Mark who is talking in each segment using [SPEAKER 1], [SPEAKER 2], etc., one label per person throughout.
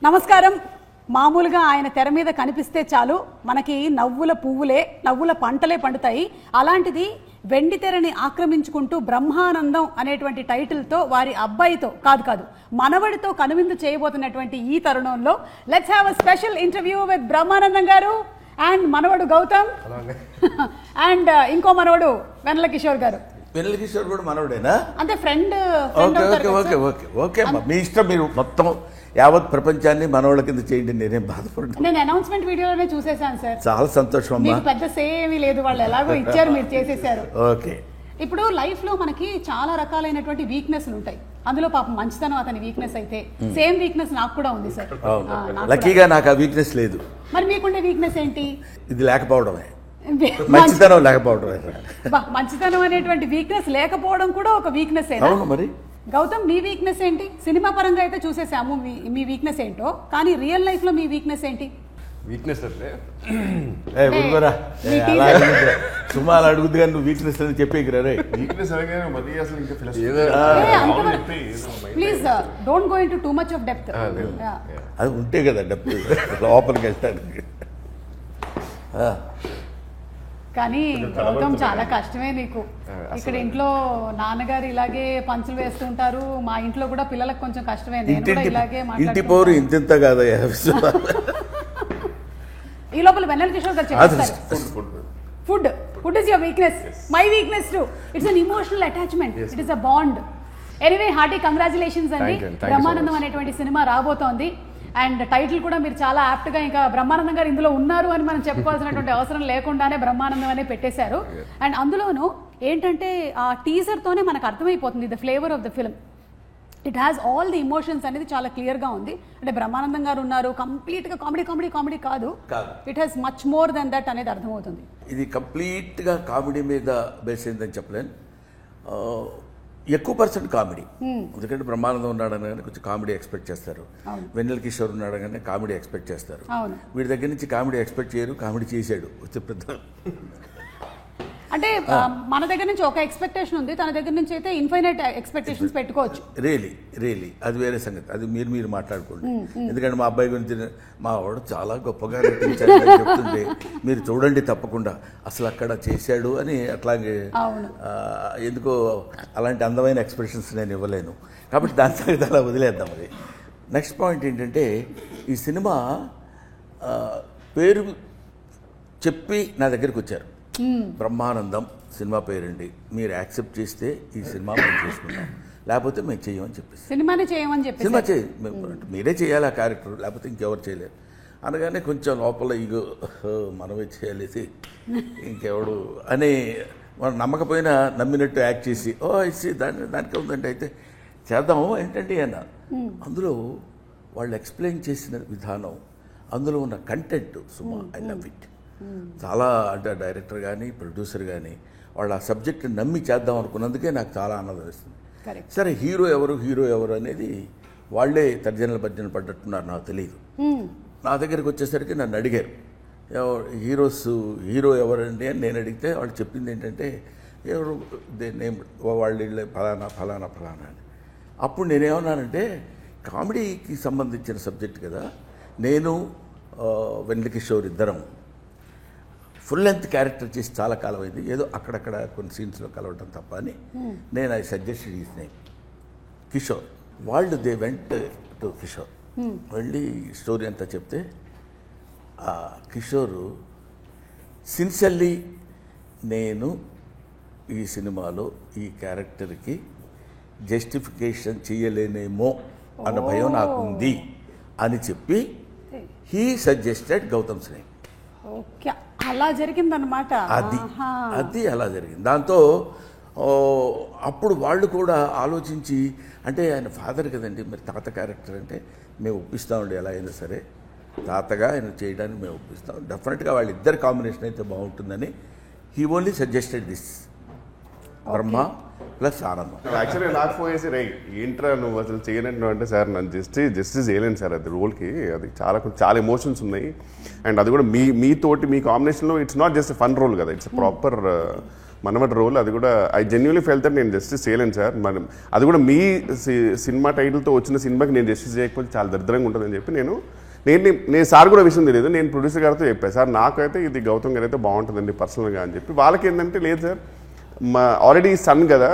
[SPEAKER 1] నమస్కారం. మామూలుగా ఆయన తెర మీద కనిపిస్తే చాలు మనకి నవ్వుల పువ్వులే నవ్వుల పంటలే పండుతాయి. అలాంటిది వెండి తెరని ఆక్రమించుకుంటూ బ్రహ్మానందం అనేటువంటి టైటిల్తో వారి అబ్బాయితో కాదు మనవడితో కనువిందు చేయబోతున్నటువంటి ఈ తరుణంలో let's have a special interview with Brahmanandam గారు అండ్ మనవడు గౌతమ్ అండ్ ఇంకో మనవడు వెన్నెల కిషోర్ గారు.
[SPEAKER 2] వెన్నెల కిషోర్ కూడా మనవడేనా?
[SPEAKER 1] అంటే ఫ్రెండ్.
[SPEAKER 2] ఓకే ఓకే ఓకే మీ ఇష్టం. మీరు మొత్తం యావత్ ప్రపంచాన్ని మనోళ్ళ కింద చేయండి, నేనేం బాధపడను.
[SPEAKER 1] నేను అనౌన్స్మెంట్ వీడియోలోనే చూసేసాను సార్.
[SPEAKER 2] చాలా సంతోషం అమ్మా.
[SPEAKER 1] పెద్ద సేమీ లేదు, వాళ్ళు ఎలాగో ఇచ్చారు, మీరు చేసేసారు.
[SPEAKER 2] ఓకే.
[SPEAKER 1] ఇప్పుడు లైఫ్ లో మనకి చాలా రకాలైనటువంటి వీక్నెస్లు ఉంటాయి. అందులో పాపం మంచితనం అతని వీక్నెస్ అయితే సేమ్ వీక్నెస్ నాకు కూడా ఉంది సార్.
[SPEAKER 2] లక్కీగా నాకు ఆ వీక్నెస్ లేదు.
[SPEAKER 1] మరి మీకుండే వీక్నెస్ ఏంటి?
[SPEAKER 2] ఇది లేకపోవడమే, మంచితనం లేకపోవడమే.
[SPEAKER 1] మంచితనం అనేటువంటి వీక్నెస్ లేకపోవడం కూడా ఒక వీక్నెస్.
[SPEAKER 2] అవును మరి.
[SPEAKER 1] గౌతమ్, మీ వీక్నెస్ ఏంటి? సినిమా పరంగా అయితే చూసేసాము మీ వీక్నెస్ ఏంటో, కానీ రియల్ లైఫ్ లో మీ వీక్నెస్ ఏంటి?
[SPEAKER 3] వీక్నెస్ అంటే
[SPEAKER 2] సుమారు అడుగుద్ది కానీ నువ్వు వీక్నెస్ అని చెప్పేకిరా.
[SPEAKER 3] Weakness
[SPEAKER 1] please don't go into too much of depth.
[SPEAKER 2] అది ఉంటే కదా డెప్త్ లోపలికి వెళ్తానికి.
[SPEAKER 1] కానీ గౌతమ్ చాలా కష్టమే నీకు. ఇక్కడ ఇంట్లో నాన్నగారు ఇలాగే పంచులు వేస్తుంటారు, మా ఇంట్లో కూడా పిల్లలకు కొంచెం కష్టమే. నేను కూడా ఇలాగే
[SPEAKER 2] ఇంటి పోరు ఇంత కాదా.
[SPEAKER 1] ఈ లోపల వెన్నెల కిషోర్ గారు చెప్తారు food is your weakness. My weakness to it's an emotional attachment. It is a bond. Anyway, hearty congratulations అండి. బ్రహ్మానందం అనేటువంటి సినిమా రాబోతోంది అండ్ టైటిల్ కూడా మీరు చాలా యాప్ట్గా, ఇంకా బ్రహ్మానందం గారు ఇందులో ఉన్నారు అని మనం చెప్పుకోవాల్సినటువంటి అవసరం లేకుండానే బ్రహ్మానందం అనే పెట్టేశారు. అండ్ అందులోనూ ఏంటంటే ఆ టీజర్తోనే మనకు అర్థమైపోతుంది the flavour of the film. It has all the emotions అనేది చాలా క్లియర్గా ఉంది. అంటే బ్రహ్మానందం గారు ఉన్నారు, కంప్లీట్గా కామెడీ కాదు. It has much more than that అనేది అర్థమవుతుంది.
[SPEAKER 2] ఇది కంప్లీట్గా కామెడీ మీద బేస్ అయిందని చెప్పలేను. ఎక్కువ పర్సెంట్ కామెడీ. ఎందుకంటే బ్రహ్మానందం ఉన్నాడనగానే కొంచెం కామెడీ ఎక్స్పెక్ట్ చేస్తారు. వెన్నెల కిషోర్ ఉన్నాడగానే కామెడీ ఎక్స్పెక్ట్ చేస్తారు. వీడి దగ్గర నుంచి కామెడీ ఎక్స్పెక్ట్ చేయరు. కామెడీ చేశాడు వచ్చే పెద్ద.
[SPEAKER 1] అంటే మన దగ్గర నుంచి ఒక ఎక్స్పెక్టేషన్ ఉంది, తన దగ్గర నుంచి అయితే ఇన్ఫైనైట్ ఎక్స్పెక్టేషన్స్ పెట్టుకోవచ్చు.
[SPEAKER 2] రియలీ అది వేరే సంగతి. అది మీరు మాట్లాడుకోండి. ఎందుకంటే మా అబ్బాయి గురించి మా వాడు చాలా గొప్పగా నటించాడు చెప్తుంటే మీరు చూడండి తప్పకుండా. అసలు అక్కడ చేశాడు అని అట్లాగే ఎందుకో అలాంటి అందమైన ఎక్స్ప్రెషన్స్ నేను ఇవ్వలేను. కాబట్టి దాని సంగతి అలా వదిలేద్దాం. అది నెక్స్ట్ పాయింట్ ఏంటంటే, ఈ సినిమా పేరు చెప్పి నా దగ్గరికి వచ్చారు. బ్రహ్మానందం సినిమా పేరండి, మీరు యాక్సెప్ట్ చేస్తే ఈ సినిమా మేము చేసుకుంటాం, లేకపోతే మేము చేయమని చెప్పేసి
[SPEAKER 1] సినిమానే చేయమని చెప్పి
[SPEAKER 2] సినిమా మీరే చేయాలి ఆ క్యారెక్టర్, లేకపోతే ఇంకెవరు చేయలేరు అనగానే కొంచెం లోపల ఇగో మనమే చేయాలేసి ఇంకెవడు అని మనం నమ్మకపోయినా నమ్మినట్టు యాక్ట్ చేసి ఇచ్చి దానికే ఉందంటే అయితే చేద్దాము ఏంటంటే అన్న. అందులో వాళ్ళు ఎక్స్ప్లెయిన్ చేసిన విధానం, అందులో ఉన్న content Suma I love it. చాలా అంటే డైరెక్టర్ కానీ ప్రొడ్యూసర్ కానీ వాళ్ళు ఆ సబ్జెక్ట్ నమ్మి చేద్దాం అనుకున్నందుకే నాకు చాలా ఆనందం వేస్తుంది. సరే హీరో ఎవరు అనేది వాళ్ళే తర్జనలు భర్జనలు పడ్డట్టున్నారు, నాకు తెలియదు. నా దగ్గరికి వచ్చేసరికి నన్ను అడిగారు హీరో ఎవరండి అని నేను అడిగితే వాళ్ళు చెప్పింది ఏంటంటే ఎవరు నేమ్ వాళ్ళు ఫలానా అని. అప్పుడు నేనేమన్నానంటే కామెడీకి సంబంధించిన సబ్జెక్ట్ కదా, నేను వెన్నెల కిషోర్ ఇద్దరం ఫుల్ లెంత్ క్యారెక్టర్ చేసి చాలా కాలం అయింది, ఏదో అక్కడక్కడ కొన్ని సీన్స్లో కలవటం తప్ప అని నేను I suggested his name Kishore. వాళ్ళు దే వెంట్ టు కిషోర్, వెళ్ళి స్టోరీ అంతా చెప్తే ఆ కిషోరు సిన్సియర్లీ నేను ఈ సినిమాలో ఈ క్యారెక్టర్కి జస్టిఫికేషన్ చేయలేనేమో అన్న భయం నాకు ఉంది అని చెప్పి he suggested Gautam's name.
[SPEAKER 1] Okay, అలా జరిగిందనమాట.
[SPEAKER 2] అది అలా జరిగింది. దాంతో అప్పుడు వాళ్ళు కూడా ఆలోచించి, అంటే ఆయన ఫాదర్ కదండి, మరి తాత క్యారెక్టర్ అంటే మేము ఒప్పిస్తామండి, ఎలా అయినా సరే తాతగా ఆయన చేయడానికి మేము ఒప్పిస్తాం, డెఫినెట్గా వాళ్ళిద్దరు కాంబినేషన్ అయితే బాగుంటుందని he only suggested this Brahma plus ఆనందం.
[SPEAKER 3] యాక్చువల్గా నాకు ఫోన్ చేసి ఏంట్రా నువ్వు అసలు చేయనంటు అంటే, సార్ నన్ను జస్ట్ చేయలేను సార్ అది రోల్కి, అది చాలా ఎమోషన్స్ ఉన్నాయి. అండ్ అది కూడా మీతోటి మీ కాంబినేషన్లో it's not just fun role కదా, ఇట్స్ ప్రాపర్ మనమటి రోల్. అది కూడా ఐ జెన్యున్లీ ఫెల్ దట్ నేను జస్టిస్ చేయలేను సార్. మనం అది కూడా మీ సినిమా టైటిల్తో వచ్చిన సినిమాకి నేను జస్టిస్ చేయకపోతే చాలా దరిద్రంగా ఉంటుందని చెప్పి నేను సార్ కూడా విషయం తెలియదు. నేను ప్రొడ్యూసర్ గారితో చెప్పాను, సార్ నాకైతే ఇది గౌతమ్ గారు అయితే బాగుంటుందండి పర్సనల్గా అని చెప్పి. వాళ్ళకి ఏంటంటే లేదు సార్, మా ఆల్రెడీ సన్ కదా,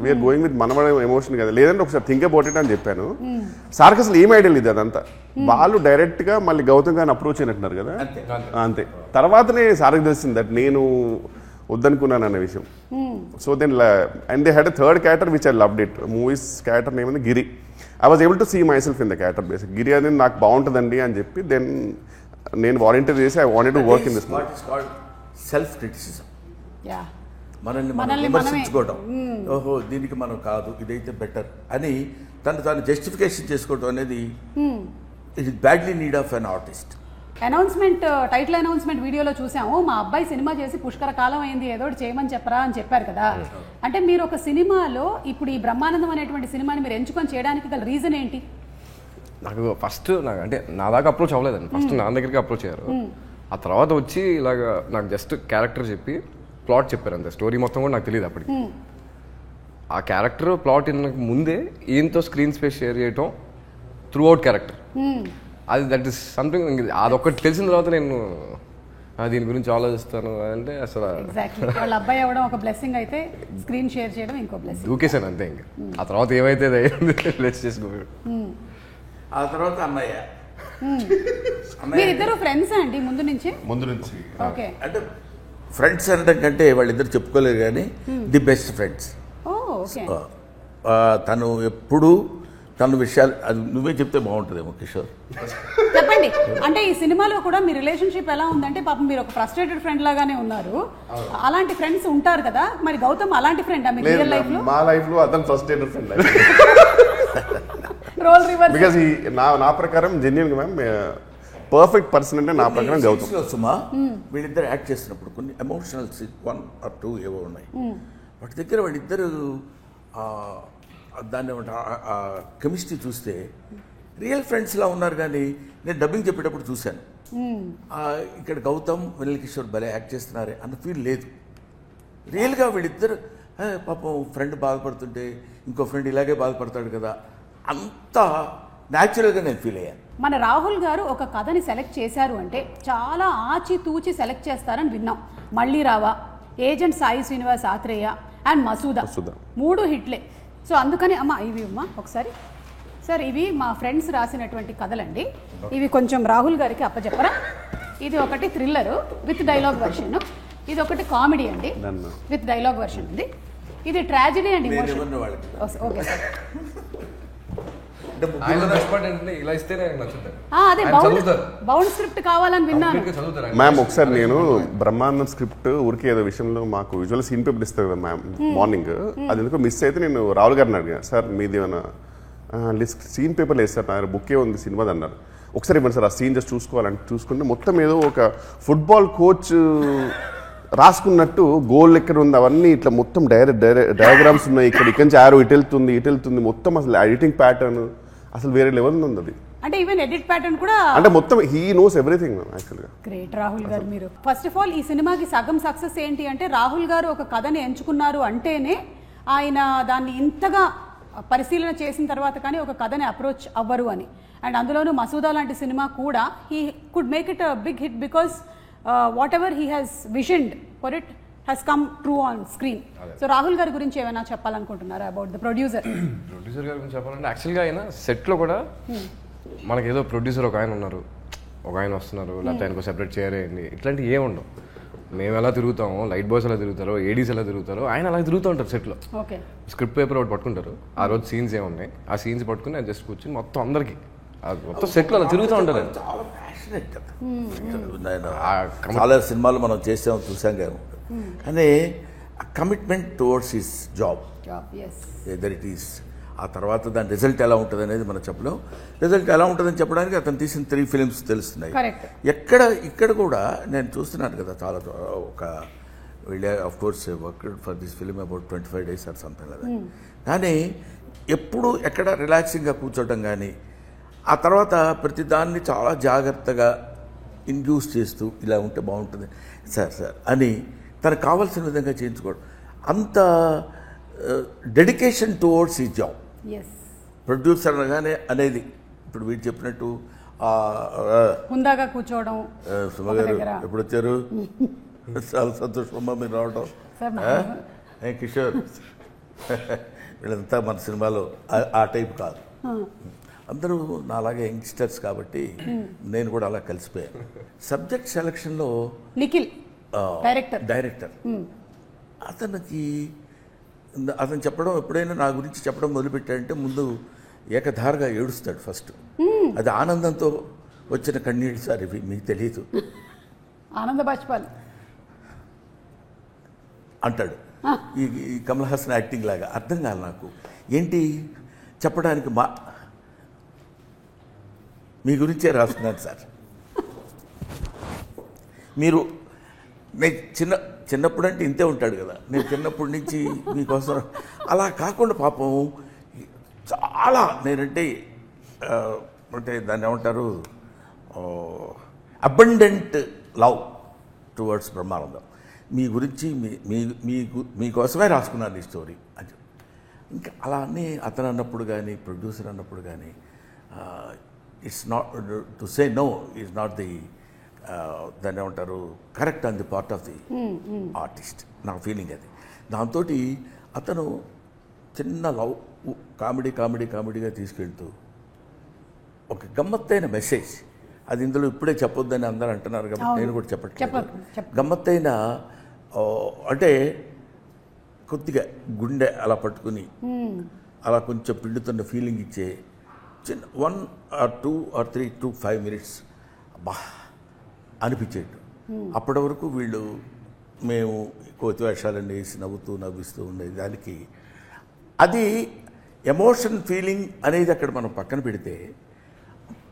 [SPEAKER 3] వీఆర్ గోయింగ్ విత్ మనవడ ఎమోషన్ కదా, లేదంటే ఒకసారి థింక్ అబౌట్ ఇట్ అని చెప్పాను. సార్కి అసలు ఏం ఐడియా లేదు అదంతా. వాళ్ళు డైరెక్ట్గా మళ్ళీ గౌతమ్ గారిని అప్రోచ్ అయినట్టున్నారు కదా, అంతే. తర్వాతనే సార్కి తెలిసింది దట్ నేను వద్దనుకున్నాను అనే విషయం. So then and they had a third character which I loved it. Movies character name ఉంది Giri. I was able to see myself in the character basic. Giri అనేది నాకు బాగుంటుందండి అని చెప్పి దెన్ నేను వాలంటీర్ చేసి I wanted to work in this movie.
[SPEAKER 2] Self criticism, మనల్ని మనం విమర్శించుకోవడం, ఓహో దీనికి మనం కాదు ఇదైతే బెటర్ అని తాను జస్టిఫికేషన్ చేసుకోవడం అనేది it is badly need of an artist.
[SPEAKER 1] Announcement, title announcement వీడియోలో చూసాము, మా అబ్బాయి సినిమా చేసి పుష్కర కాలం అయింది, ఏదో చేయమని చెప్పరా అని చెప్పారు కదా. అంటే మీరు ఒక సినిమాలో ఇప్పుడు ఈ బ్రహ్మానందం అనేటువంటి సినిమాని మీరు ఎంచుకొని చేయడానికి గల రీజన్ ఏంటి?
[SPEAKER 4] నాకు ఫస్ట్ అంటే నా దాకా అప్రోచ్ అవ్వలేదండి. ఫస్ట్ నా దగ్గరికి అప్రోచ్ అయ్యారు. ఆ తర్వాత వచ్చి ఇలాగా నాకు జస్ట్ క్యారెక్టర్ చెప్పి ప్లాట్ చెప్పారు అంతే. స్టోరీ మొత్తం కూడా నాకు తెలియదు అప్పటికి. ఆ క్యారెక్టర్ ప్లాట్ ముందే ఈయనతో స్క్రీన్ స్పేస్ షేర్ చేయటం త్రూ అవుట్ క్యారెక్టర్, అది దట్ ఈస్ సంథింగ్. అదొక్కటి తెలిసిన తర్వాత నేను దీని గురించి ఆలోచిస్తాను అంటే అసలు
[SPEAKER 1] వాళ్ళ అబ్బాయి అవ్వడం ఒక బ్లెస్సింగ్ అయితే స్క్రీన్ షేర్ చేయడం ఇంకో బ్లెస్సింగ్.
[SPEAKER 4] దూకేసాను అంతే. ఇంకా ఆ తర్వాత ఏమైతే లెట్స్ చేసుకో.
[SPEAKER 2] ఆ తర్వాత అన్నయ్య,
[SPEAKER 1] మీరిద్దరు ఫ్రెండ్స్ అండి ముందు నుంచి? ఓకే, అంటే
[SPEAKER 2] ఫ్రెండ్స్ అనడం కంటే వాళ్ళిద్దరు చెప్పుకోలేరు కానీ ది బెస్ట్ ఫ్రెండ్స్. తను ఎప్పుడు తన విషయాలు అది నువ్వే చెప్తే బాగుంటుందేమో కిషోర్,
[SPEAKER 1] చెప్పండి. అంటే ఈ సినిమాలో కూడా మీ రిలేషన్షిప్ ఎలా ఉందంటే పాపం మీరు ఒక ఫ్రస్ట్రేటెడ్ ఫ్రెండ్ లాగానే ఉన్నారు. అలాంటి ఫ్రెండ్స్ ఉంటారు కదా, మరి గౌతమ్ అలాంటి ఫ్రెండ్ మీ రియల్ లైఫ్ లో?
[SPEAKER 3] మా లైఫ్ లో అతను frustrated friend.
[SPEAKER 1] Role reverse.
[SPEAKER 3] Because నా ప్రకారం జెన్యూన్ గా మ్యామ్ పర్ఫెక్ట్ పర్సన్ అంటే నా ప్రకారం గౌతమ్.
[SPEAKER 2] సుమా వీళ్ళిద్దరు యాక్ట్ చేసినప్పుడు కొన్ని ఎమోషనల్ 1 or 2 ఏవో ఉన్నాయి. వాటి దగ్గర వాళ్ళిద్దరు దాన్ని కెమిస్ట్రీ చూస్తే రియల్ ఫ్రెండ్స్లా ఉన్నారు. కానీ నేను డబ్బింగ్ చెప్పేటప్పుడు చూశాను, ఇక్కడ గౌతమ్ వెన్నెల కిషోర్ భలే యాక్ట్ చేస్తున్నారే అన్న ఫీల్ లేదు. రియల్గా వీళ్ళిద్దరు పాపం ఫ్రెండ్ బాధపడుతుంటే ఇంకో ఫ్రెండ్ ఇలాగే బాధపడతాడు కదా, అంత న్యాచురల్గా నేను ఫీల్ అయ్యాను.
[SPEAKER 1] మన రాహుల్ గారు ఒక కథని సెలెక్ట్ చేశారు అంటే చాలా ఆచితూచి సెలెక్ట్ చేస్తారని విన్నాం. మళ్ళీ రావా, ఏజెంట్ సాయి శ్రీనివాస్ ఆత్రేయ అండ్ మసూదా 3 హిట్లే. సో అందుకని ఇవి ఒకసారి సార్, ఇవి మా ఫ్రెండ్స్ రాసినటువంటి కథలండి. ఇవి కొంచెం రాహుల్ గారికి అప్పచెప్పరా. ఇది ఒకటి థ్రిల్లరు విత్ డైలాగ్ వర్షన్, ఇది ఒకటి కామెడీ అండి విత్ డైలాగ్ వర్షన్ ఉంది, ఇది tragedy and emotion. Okay sir, bound script కావాలని విన్నాను.
[SPEAKER 3] మ్యామ్ ఒకసారి నేను బ్రహ్మానందం స్క్రిప్ట్ ఊరికే ఏదో విషయంలో మాకు విజువల్ సీన్ పేపర్ ఇస్తారు కదా మ్యామ్ మార్నింగ్, అది ఎందుకో మిస్ అయితే నేను రాహుల్ గారిని అడిగాను, సార్ మీది ఏమైనా లిస్ట్ సీన్ పేపర్ లేదు సార్, నా బుక్కే ఉంది సినిమాది అన్నారు. ఒకసారి ఇవ్వండి సార్ ఆ సీన్ జస్ట్ చూసుకోవాలని చూసుకుంటే మొత్తం ఏదో ఒక ఫుట్బాల్ కోచ్ రాసుకున్నట్టు గోల్ ఎక్కడ ఉంది అవన్నీ ఇట్లా మొత్తం డయాగ్రామ్స్ ఉన్నాయి. ఇక్కడి నుంచి ఆరో ఇటు వెళ్తుంది మొత్తం. అసలు ఎడిటింగ్ ప్యాటర్న్ అసలు వేరే లెవెల్ ఉంది అది.
[SPEAKER 1] అంటే ఈవెన్ ఎడిట్ ప్యాటర్న్ కూడా
[SPEAKER 3] అంటే మొత్తం హీ నోస్ ఎవ్రీథింగ్ యాక్చువల్గా.
[SPEAKER 1] గ్రేట్ రాహుల్ గారు మీరు. ఫస్ట్ ఆఫ్ ఆల్ ఈ సినిమాకి సగం సక్సెస్ ఏంటి అంటే రాహుల్ గారు ఒక కథని ఎంచుకున్నారు అంటేనే ఆయన దాన్ని ఇంతగా పరిశీలన చేసిన తర్వాత కానీ ఒక కథని అప్రోచ్ అవ్వరు అని. అండ్ అందులోనూ మసూదా లాంటి సినిమా కూడా he could make it a big hit because whatever he has visioned for it has come true on screen. So Rahul గారి గురించి ఏమైనా చెప్పాలనుకుంటున్నారా అబౌట్ ద ప్రొడ్యూసర్?
[SPEAKER 4] ప్రొడ్యూసర్ గారి గురించి చెప్పాలంటే యాక్చువల్గా ఆయన సెట్లో కూడా మనకేదో ప్రొడ్యూసర్ ఒక ఆయన ఉన్నారు, ఒక ఆయన వస్తున్నారు, లేకపోతే ఆయనకు సెపరేట్ చేయాలి ఇట్లాంటివి ఏమి ఉండవు. మేము ఎలా తిరుగుతామో, లైట్ బాయ్స్ ఎలా తిరుగుతారో, ఏడీస్ ఎలా తిరుగుతారో, ఆయన అలా తిరుగుతూ ఉంటారు సెట్లో. స్క్రిప్ట్ పేపర్ ఒకటి పట్టుకుంటారు, ఆ రోజు సీన్స్ ఏమున్నాయి ఆ సీన్స్ పట్టుకుని ఆయన జస్ట్ కూర్చొని మొత్తం అందరికి మొత్తం సెట్లో అలా తిరుగుతూ ఉంటారు.
[SPEAKER 2] చాలా ప్యాషనెట్ కదా, చాలా సినిమాలు మనం చేసాం చూసాం కదా, కానీ commitment towards his job whether it is. ఆ తర్వాత దాని రిజల్ట్ ఎలా ఉంటుంది అనేది మనం చెప్పలేం. రిజల్ట్ ఎలా ఉంటుందని చెప్పడానికి అతను తీసిన 3 ఫిలిమ్స్ తెలుస్తున్నాయి. ఇక్కడ కూడా నేను చూస్తున్నాను కదా, చాలా ఒక వీళ్ళే of course worked for this film about 25 days or something కదా. కానీ ఎప్పుడు ఎక్కడ రిలాక్సింగ్గా కూర్చోవటం కానీ, ఆ తర్వాత ప్రతిదాన్ని చాలా జాగ్రత్తగా ఇండ్యూస్ చేస్తూ ఇలా ఉంటే బాగుంటుంది సార్ అని తనకు కావాల్సిన విధంగా చేయించుకోవడం, అంత డెడికేషన్ టువర్డ్స్ ఈ జాబ్.
[SPEAKER 1] ఎస్,
[SPEAKER 2] ప్రొడ్యూసర్ అనగానే అనేది ఇప్పుడు వీడు చెప్పినట్టు
[SPEAKER 1] హుందాగా కూర్చోవడం.
[SPEAKER 2] సుమ గారు ఎప్పుడు వచ్చారు? చాలా సంతోషమమ్మా మీరు రావడం. కిషోర్ వీళ్ళంతా మన సినిమాలో ఆ టైప్ కాదు, అందరూ నాలాగే యంగ్స్టర్స్ కాబట్టి నేను కూడా అలా కలిసిపోయాను. సబ్జెక్ట్ సెలక్షన్లో
[SPEAKER 1] నిఖిల్ డైరెక్టర్
[SPEAKER 2] అతను చెప్పడం, ఎప్పుడైనా నా గురించి చెప్పడం మొదలుపెట్టాడంటే ముందు ఏకధారగా ఏడుస్తాడు ఫస్ట్. అది ఆనందంతో వచ్చిన కన్నీళ్ళు సార్, ఇవి మీకు తెలియదు,
[SPEAKER 1] ఆనంద బాష్పాలు
[SPEAKER 2] అంటాడు. ఈ కమల్ హాసన్ యాక్టింగ్ లాగా అర్థం కాదు నాకు ఏంటి చెప్పడానికి. మీ గురించే రాస్తున్నాను సార్. నేను చిన్నప్పుడు అంటే ఇంతే ఉంటాడు కదా, నేను చిన్నప్పటి నుంచి మీకోసం అలా కాకుండా పాపం చాలా నేనంటే అంటే దాన్ని ఏమంటారు, అబండెంట్ లవ్ టువర్డ్స్ బ్రహ్మానందం. మీ గురించి మీకోసమే రాసుకున్నాను ఈ స్టోరీ అని. ఇంకా అలా అని అతను అన్నప్పుడు కానీ ప్రొడ్యూసర్ అన్నప్పుడు కానీ it's not to say no is not the దాన్ని ఏమంటారు correct on the part of the artist. నా ఫీలింగ్ అది. దాంతో అతను చిన్న లవ్ కామెడీగా తీసుకెళ్తూ ఒక గమ్మత్తైన మెసేజ్, అది ఇందులో ఇప్పుడే చెప్పొద్దని అందరూ అంటున్నారు కాబట్టి నేను కూడా చెప్పట్లేదు. గమ్మత్తైన అంటే కొద్దిగా గుండె అలా పట్టుకుని అలా కొంచెం పిండుతున్న ఫీలింగ్ ఇచ్చే చిన్న 1 or 2 or 3 to 5 minutes అబ్బా అనిపించేట్టు. అప్పటి వరకు వీళ్ళు మేము కోతి వేషాలన్నీ వేసి నవ్విస్తూ ఉండేది. దానికి అది ఎమోషన్ ఫీలింగ్ అనేది అక్కడ మనం పక్కన పెడితే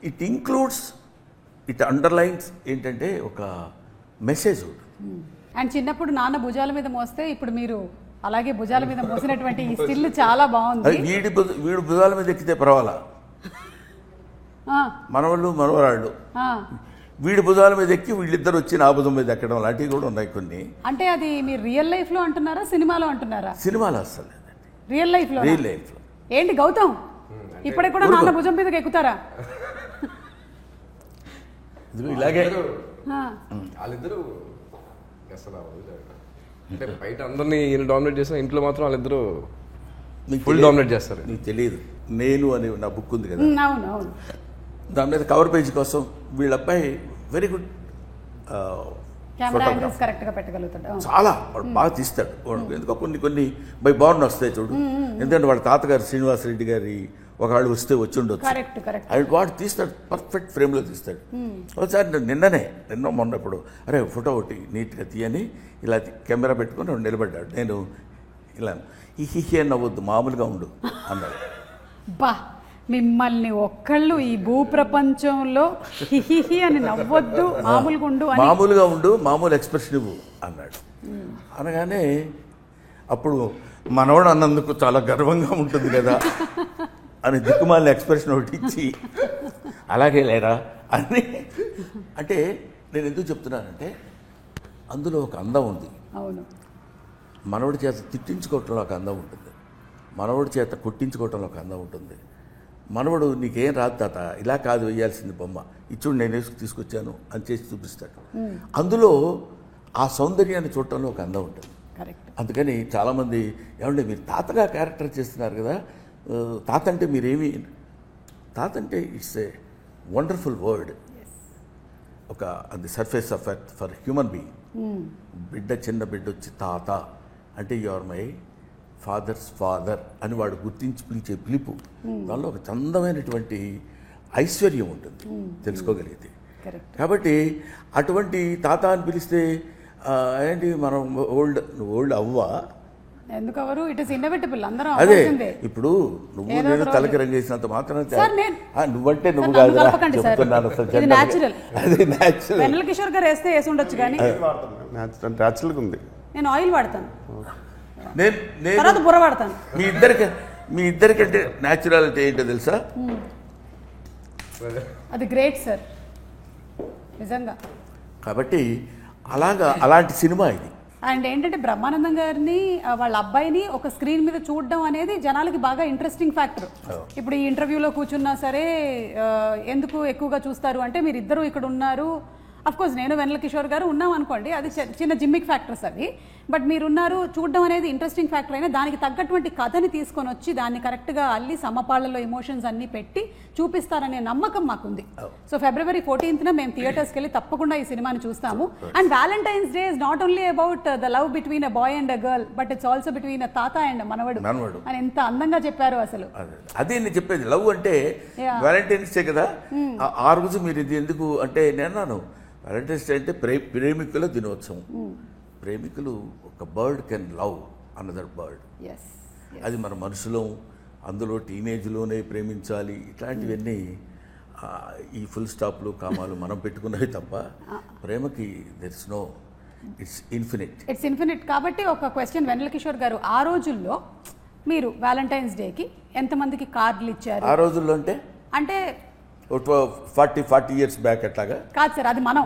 [SPEAKER 2] ఇట్ ఇంక్లూడ్స్, ఇట్ అండర్లైన్స్ ఏంటంటే ఒక మెసేజ్.
[SPEAKER 1] అండ్ చిన్నప్పుడు నాన్న భుజాల మీద మోస్తే ఇప్పుడు మీరు అలాగే భుజాల మీద మోసినటువంటి ఈ స్టిల్ చాలా బాగుంది.
[SPEAKER 2] వీడు భుజాల మీద ఎక్కితే పర్వాలా, మనవరాళ్ళు వీడి భుజాల మీద ఎక్కి వీళ్ళిద్దరు వచ్చి నా భుజం మీద ఎక్కడం లాంటివి కూడా ఉన్నాయి కొన్ని.
[SPEAKER 1] అంటే అది మీరు రియల్ లైఫ్ లో అంటున్నారా, సినిమాలో అంటున్నారా?
[SPEAKER 2] సినిమాలో అసలు
[SPEAKER 1] రియల్ లైఫ్ లో ఏంటి గౌతమ్ ఇప్పటికి కూడా నాన్న భుజం మీదకి ఎక్కుతారా?
[SPEAKER 2] ఇలాగే
[SPEAKER 4] వాళ్ళిద్దరు అంటే బయట అందరినీ ఈయన డామినేట్ చేసిన, ఇంట్లో మాత్రం వాళ్ళిద్దరు ఫుల్ డామినేట్ చేస్తారు.
[SPEAKER 2] నీకు తెలియదు, నేను అని నా బుక్ ఉంది కదా,
[SPEAKER 1] అవును,
[SPEAKER 2] దాని మీద కవర్ పేజ్ కోసం వీళ్ళ అబ్బాయి వెరీ గుడ్ చాలా బాగా తీస్తాడు. ఎందుకో కొన్ని బై బార్న్ వస్తాయి చూడు, ఎందుకంటే వాళ్ళ తాతగారు శ్రీనివాసరెడ్డి గారి ఒకళ్ళు వస్తే వచ్చి ఉండొచ్చు, వాడు తీస్తాడు, పర్ఫెక్ట్ ఫ్రేమ్లో తీస్తాడు. ఒకసారి నిన్న మొన్న ఇప్పుడు అరే ఫోటో ఒకటి నీట్గా తీయని ఇలా కెమెరా పెట్టుకొని నిలబడ్డాడు. నేను ఇలా హిహి నవ్వద్దు మామూలుగా ఉండు అన్నాడు.
[SPEAKER 1] బా మిమ్మల్ని ఒక్కళ్ళు ఈ భూప్రపంచంలో హిహిహి అని నవ్వొద్దు, మామూలుగా ఉండు, మామూలు ఎక్స్ప్రెషన్ ఇవ్వు అన్నాడు. అనగానే అప్పుడు మనవాడు అన్నందుకు చాలా గర్వంగా ఉంటుంది కదా అని దిక్కుమాలిన ఎక్స్ప్రెషన్ ఒకటి ఇచ్చి అలాగే లేరా అని. అంటే నేను ఎందుకు చెప్తున్నానంటే అందులో ఒక అందం ఉంది. మనవడి చేత తిట్టించుకోవటంలో ఒక అందం ఉంటుంది, మనవడి చేత కొట్టించుకోవటంలో ఒక అందం ఉంటుంది. మనవడు నీకేం రాదు తాత, ఇలా కాదు వేయాల్సింది బొమ్మ, ఇచ్చుడు నేను వేసుకు తీసుకొచ్చాను అని చేసి చూపిస్తాడు. అందులో ఆ సౌందర్యాన్ని చూడటంలో ఒక అందం ఉంటుంది. అందుకని చాలామంది ఏమంటే మీరు తాతగా క్యారెక్టర్ చేస్తున్నారు కదా, తాత అంటే మీరేమి, తాత అంటే ఇట్స్ ఏ వండర్ఫుల్ వర్డ్, ఒక the surface of earth for human being. చిన్న బిడ్డ వచ్చి తాత అంటే you are my father's father అని వాడు గుర్తించి పిలిచే పిలుపు, దానిలో ఒక చందమైనటువంటి ఐశ్వర్యం ఉంటుంది తెలుసుకోగలిగితే. కాబట్టి అటువంటి తాత అని పిలిస్తే ఏంటి మనం ఓల్డ్ అవ్వా, ఎందుకవరు ఇట్ ఇస్ ఇన్నోవేటబుల్ అందరూ.
[SPEAKER 2] అదే ఇప్పుడు నువ్వు నేను తలకి రంగేసినంత మాత్రం నువ్వంటే నువ్వు కాదు చెప్తున్నాను. అదే న్యాచురల్.
[SPEAKER 1] వెన్నెల కిషోర్ గారు వేస్తే వేసి ఉండొచ్చు కానీ
[SPEAKER 3] న్యాచురల్గా ఉంది.
[SPEAKER 1] నేను ఆయిల్ వాడతాను,
[SPEAKER 2] నేను
[SPEAKER 1] బుర్ర వాడతాను.
[SPEAKER 2] మీ ఇద్దరికంటే న్యాచురాలిటీ ఏంటో తెలుసా?
[SPEAKER 1] అది గ్రేట్ సార్ నిజంగా.
[SPEAKER 2] కాబట్టి అలాంటి సినిమా ఇది.
[SPEAKER 1] అండ్ ఏంటంటే బ్రహ్మానందం గారిని వాళ్ళ అబ్బాయిని ఒక స్క్రీన్ మీద చూడడం అనేది జనాలకి బాగా ఇంట్రెస్టింగ్ ఫ్యాక్టర్. ఇప్పుడు ఈ ఇంటర్వ్యూలో కూర్చున్నా సరే ఎందుకు ఎక్కువగా చూస్తారు అంటే మీరు ఇద్దరు ఇక్కడ ఉన్నారు, అఫ్ కోర్స్ నేను వెన్నెల కిషోర్ గారు ఉన్నాం అనుకోండి, అది చిన్న జిమ్మిక్ ఫ్యాక్టర్స్ అవి, బట్ మీరున్నారు చూడడం అనేది ఇంట్రెస్టింగ్ ఫ్యాక్టర్ అయినా దానికి తగ్గటువంటి కథని తీసుకొని వచ్చి దాన్ని కరెక్ట్గా అల్లి సమపాళ్లలో ఎమోషన్స్ అన్ని పెట్టి చూపిస్తారనే నమ్మకం మాకుంది. సో February 14th మేము థియేటర్స్కి వెళ్ళి తప్పకుండా ఈ సినిమాని చూస్తాము. And Valentine's day is not only about the love between a boy and a girl, but it's also between a తాత అండ్ మనవడు అని ఎంత అందంగా చెప్పారు అసలు.
[SPEAKER 2] అదే నేను చెప్పేది, లవ్ అంటే వ్యాలంటైన్స్ డే కదా, ఆ రోజు మీరు ఇది ఎందుకు అంటే నేను అన్నాను వ్యాలంటైన్స్ డే అంటే ప్రేమికుల దినోత్సవం. ప్రేమికులు ఒక bird can love another bird, అది మన మనసులో అందులో టీనేజ్లోనే ప్రేమించాలి. ఇట్లాంటివన్నీ ఈ ఫుల్ స్టాప్లు కామాలు మనం పెట్టుకున్నవి తప్ప ప్రేమకి there is no, it's infinite. కాబట్టి ఒక క్వశ్చన్ వెన్నెల కిషోర్ గారు, ఆ రోజుల్లో మీరు వ్యాలంటైన్స్ డేకి ఎంతమందికి కార్డులు ఇచ్చారు? ఆ రోజుల్లో అంటే 40 years బ్యాక్ అట్లాగా కాదు సార్, అది మనం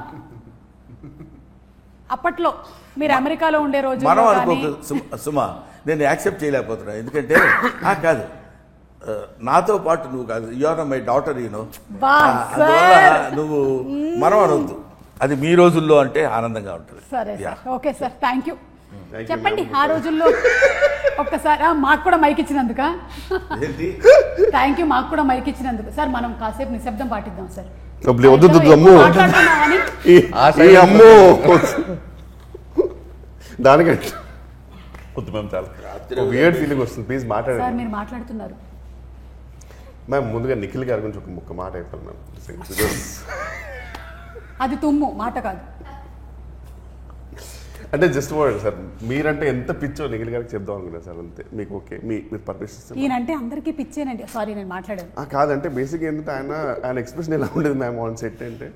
[SPEAKER 2] అప్పట్లో మీరు అమెరికాలో ఉండే రోజు మనం అనుకో సుమా, నేను యాక్సెప్ట్ చేయలేకపోతున్నా. ఎందుకంటే కాదు, నాతో పాటు నువ్వు కాదు, you are my daughter, you know, అందువల్ల నువ్వు మనం అనొద్దు. అది మీ రోజుల్లో అంటే ఆనందంగా ఉంటుంది. సరే ఓకే సార్, థ్యాంక్ యూ. చెప్పండి ఆ రోజుల్లో ఒక్కసారి మాకు కూడా మైక్ ఇచ్చినందుక థ్యాంక్ యూ. మాకు కూడా మైక్ ఇచ్చినందుకు సార్ మనం కాసేపు నిశ్శబ్దం పాటిద్దాం సార్.
[SPEAKER 3] దానికంటే వియర్డ్ ఫీలింగ్ వస్తుంది. ప్లీజ్ మాట్లాడండి
[SPEAKER 1] సార్. మీరు మాట్లాడుతున్నారు
[SPEAKER 3] మ్యామ్. ముందుగా నిఖిల్ గారి గురించి ఒక మాట అయిపోయింది మ్యామ్.
[SPEAKER 1] అది తుమ్ము మాట కాదు.
[SPEAKER 3] అంటే జస్ట్ వర్డ్ సార్, మీరంటే ఎంత పిచ్చో నిఖిల్ గారికి చెప్దాం అనుకున్నా సార్, అంతే. మీకు ఓకే, మీరు పర్మిషన్?
[SPEAKER 1] ఈయనంటే అందరికీ పిచ్చేనండి. సారీ నేను మాట్లాడాను.
[SPEAKER 3] కాదంటే బేసిక్ ఏంటంటే ఆయన ఎక్స్ప్రెషన్ ఎలా ఉండేది మ్యామ్ ఆన్ సెట్ అంటే,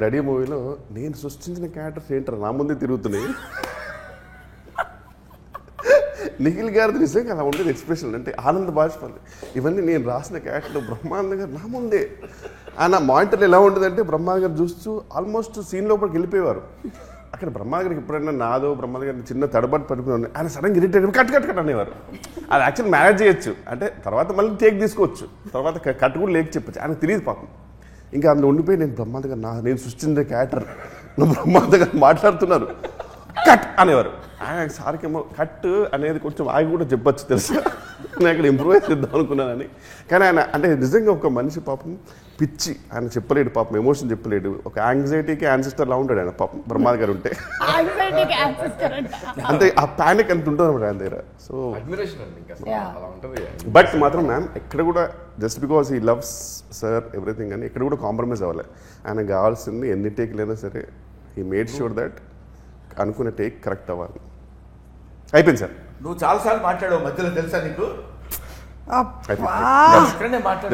[SPEAKER 3] రెడీ మూవీలో నేను సృష్టించిన క్యారెక్టర్స్ ఏంటారు నా ముందే తిరుగుతున్నాయి. నిఖిల్ గారిది నిజంగా అలా ఉండేది ఎక్స్ప్రెషన్. అంటే ఆనంద బాష్పాలు ఇవన్నీ నేను రాసిన క్యారెక్టర్ బ్రహ్మానంద గారు నా ముందే. ఆయన మానిటర్లు ఎలా ఉండేదంటే బ్రహ్మానంద గారు చూస్తూ ఆల్మోస్ట్ సీన్ లోపలికి వెళ్ళిపోయేవారు. అక్కడ బ్రహ్మానంద గారికి ఎప్పుడైనా నాదో బ్రహ్మానంద గారిని చిన్న తడబాటు పడుకుని ఆయన సడన్గా ఇరిటేట్ కట్ అనేవారు. అది యాక్చువల్ మేనేజ్ చేయొచ్చు, అంటే తర్వాత మళ్ళీ టేక్ తీసుకోవచ్చు, తర్వాత కట్ కూడా లేక చెప్పచ్చు. ఆయనకు తెలియదు పాపం. ఇంకా అందులో ఉండిపోయి నేను బ్రహ్మానంద గారు నేను సృష్టించే క్యారెక్టర్ నువ్వు బ్రహ్మానంద గారు మాట్లాడుతున్నారు కట్ అనేవారు. ఆయన సారికేమో కట్ అనేది కొంచెం ఆగి కూడా చెప్పచ్చు తెలుసు, నేను అక్కడ ఇంప్రూవైజ్ చేద్దాం అనుకున్నానని. కానీ ఆయన అంటే నిజంగా ఒక మనిషి పాపం పిచ్చి, ఆయన చెప్పలేడు పాపం, ఎమోషన్ చెప్పలేడు. ఒక యాంగ్జైటీకి యాన్సిస్టర్ లా ఉంటాడు ఆయన పాపం బ్రహ్మానంద గారు ఉంటే. అంటే ఆ ప్యానిక్ అంత ఉంటుంది అన్నమాట ఆయన దగ్గర. సో బట్ మాత్రం మ్యామ్ ఎక్కడ కూడా just because he loves sir everything అని ఎక్కడ కూడా కాంప్రమైజ్ అవ్వాలి. ఆయనకు కావాల్సింది ఎన్ని టేక్లైనా సరే హీ మేడ్ షూర్ దట్ అనుకునే టేక్ కరెక్ట్ అవ్వాలి. అయిపోయింది సార్.
[SPEAKER 2] నువ్వు చాలాసార్లు మాట్లాడావు మధ్యలో, తెలుసా నీకు?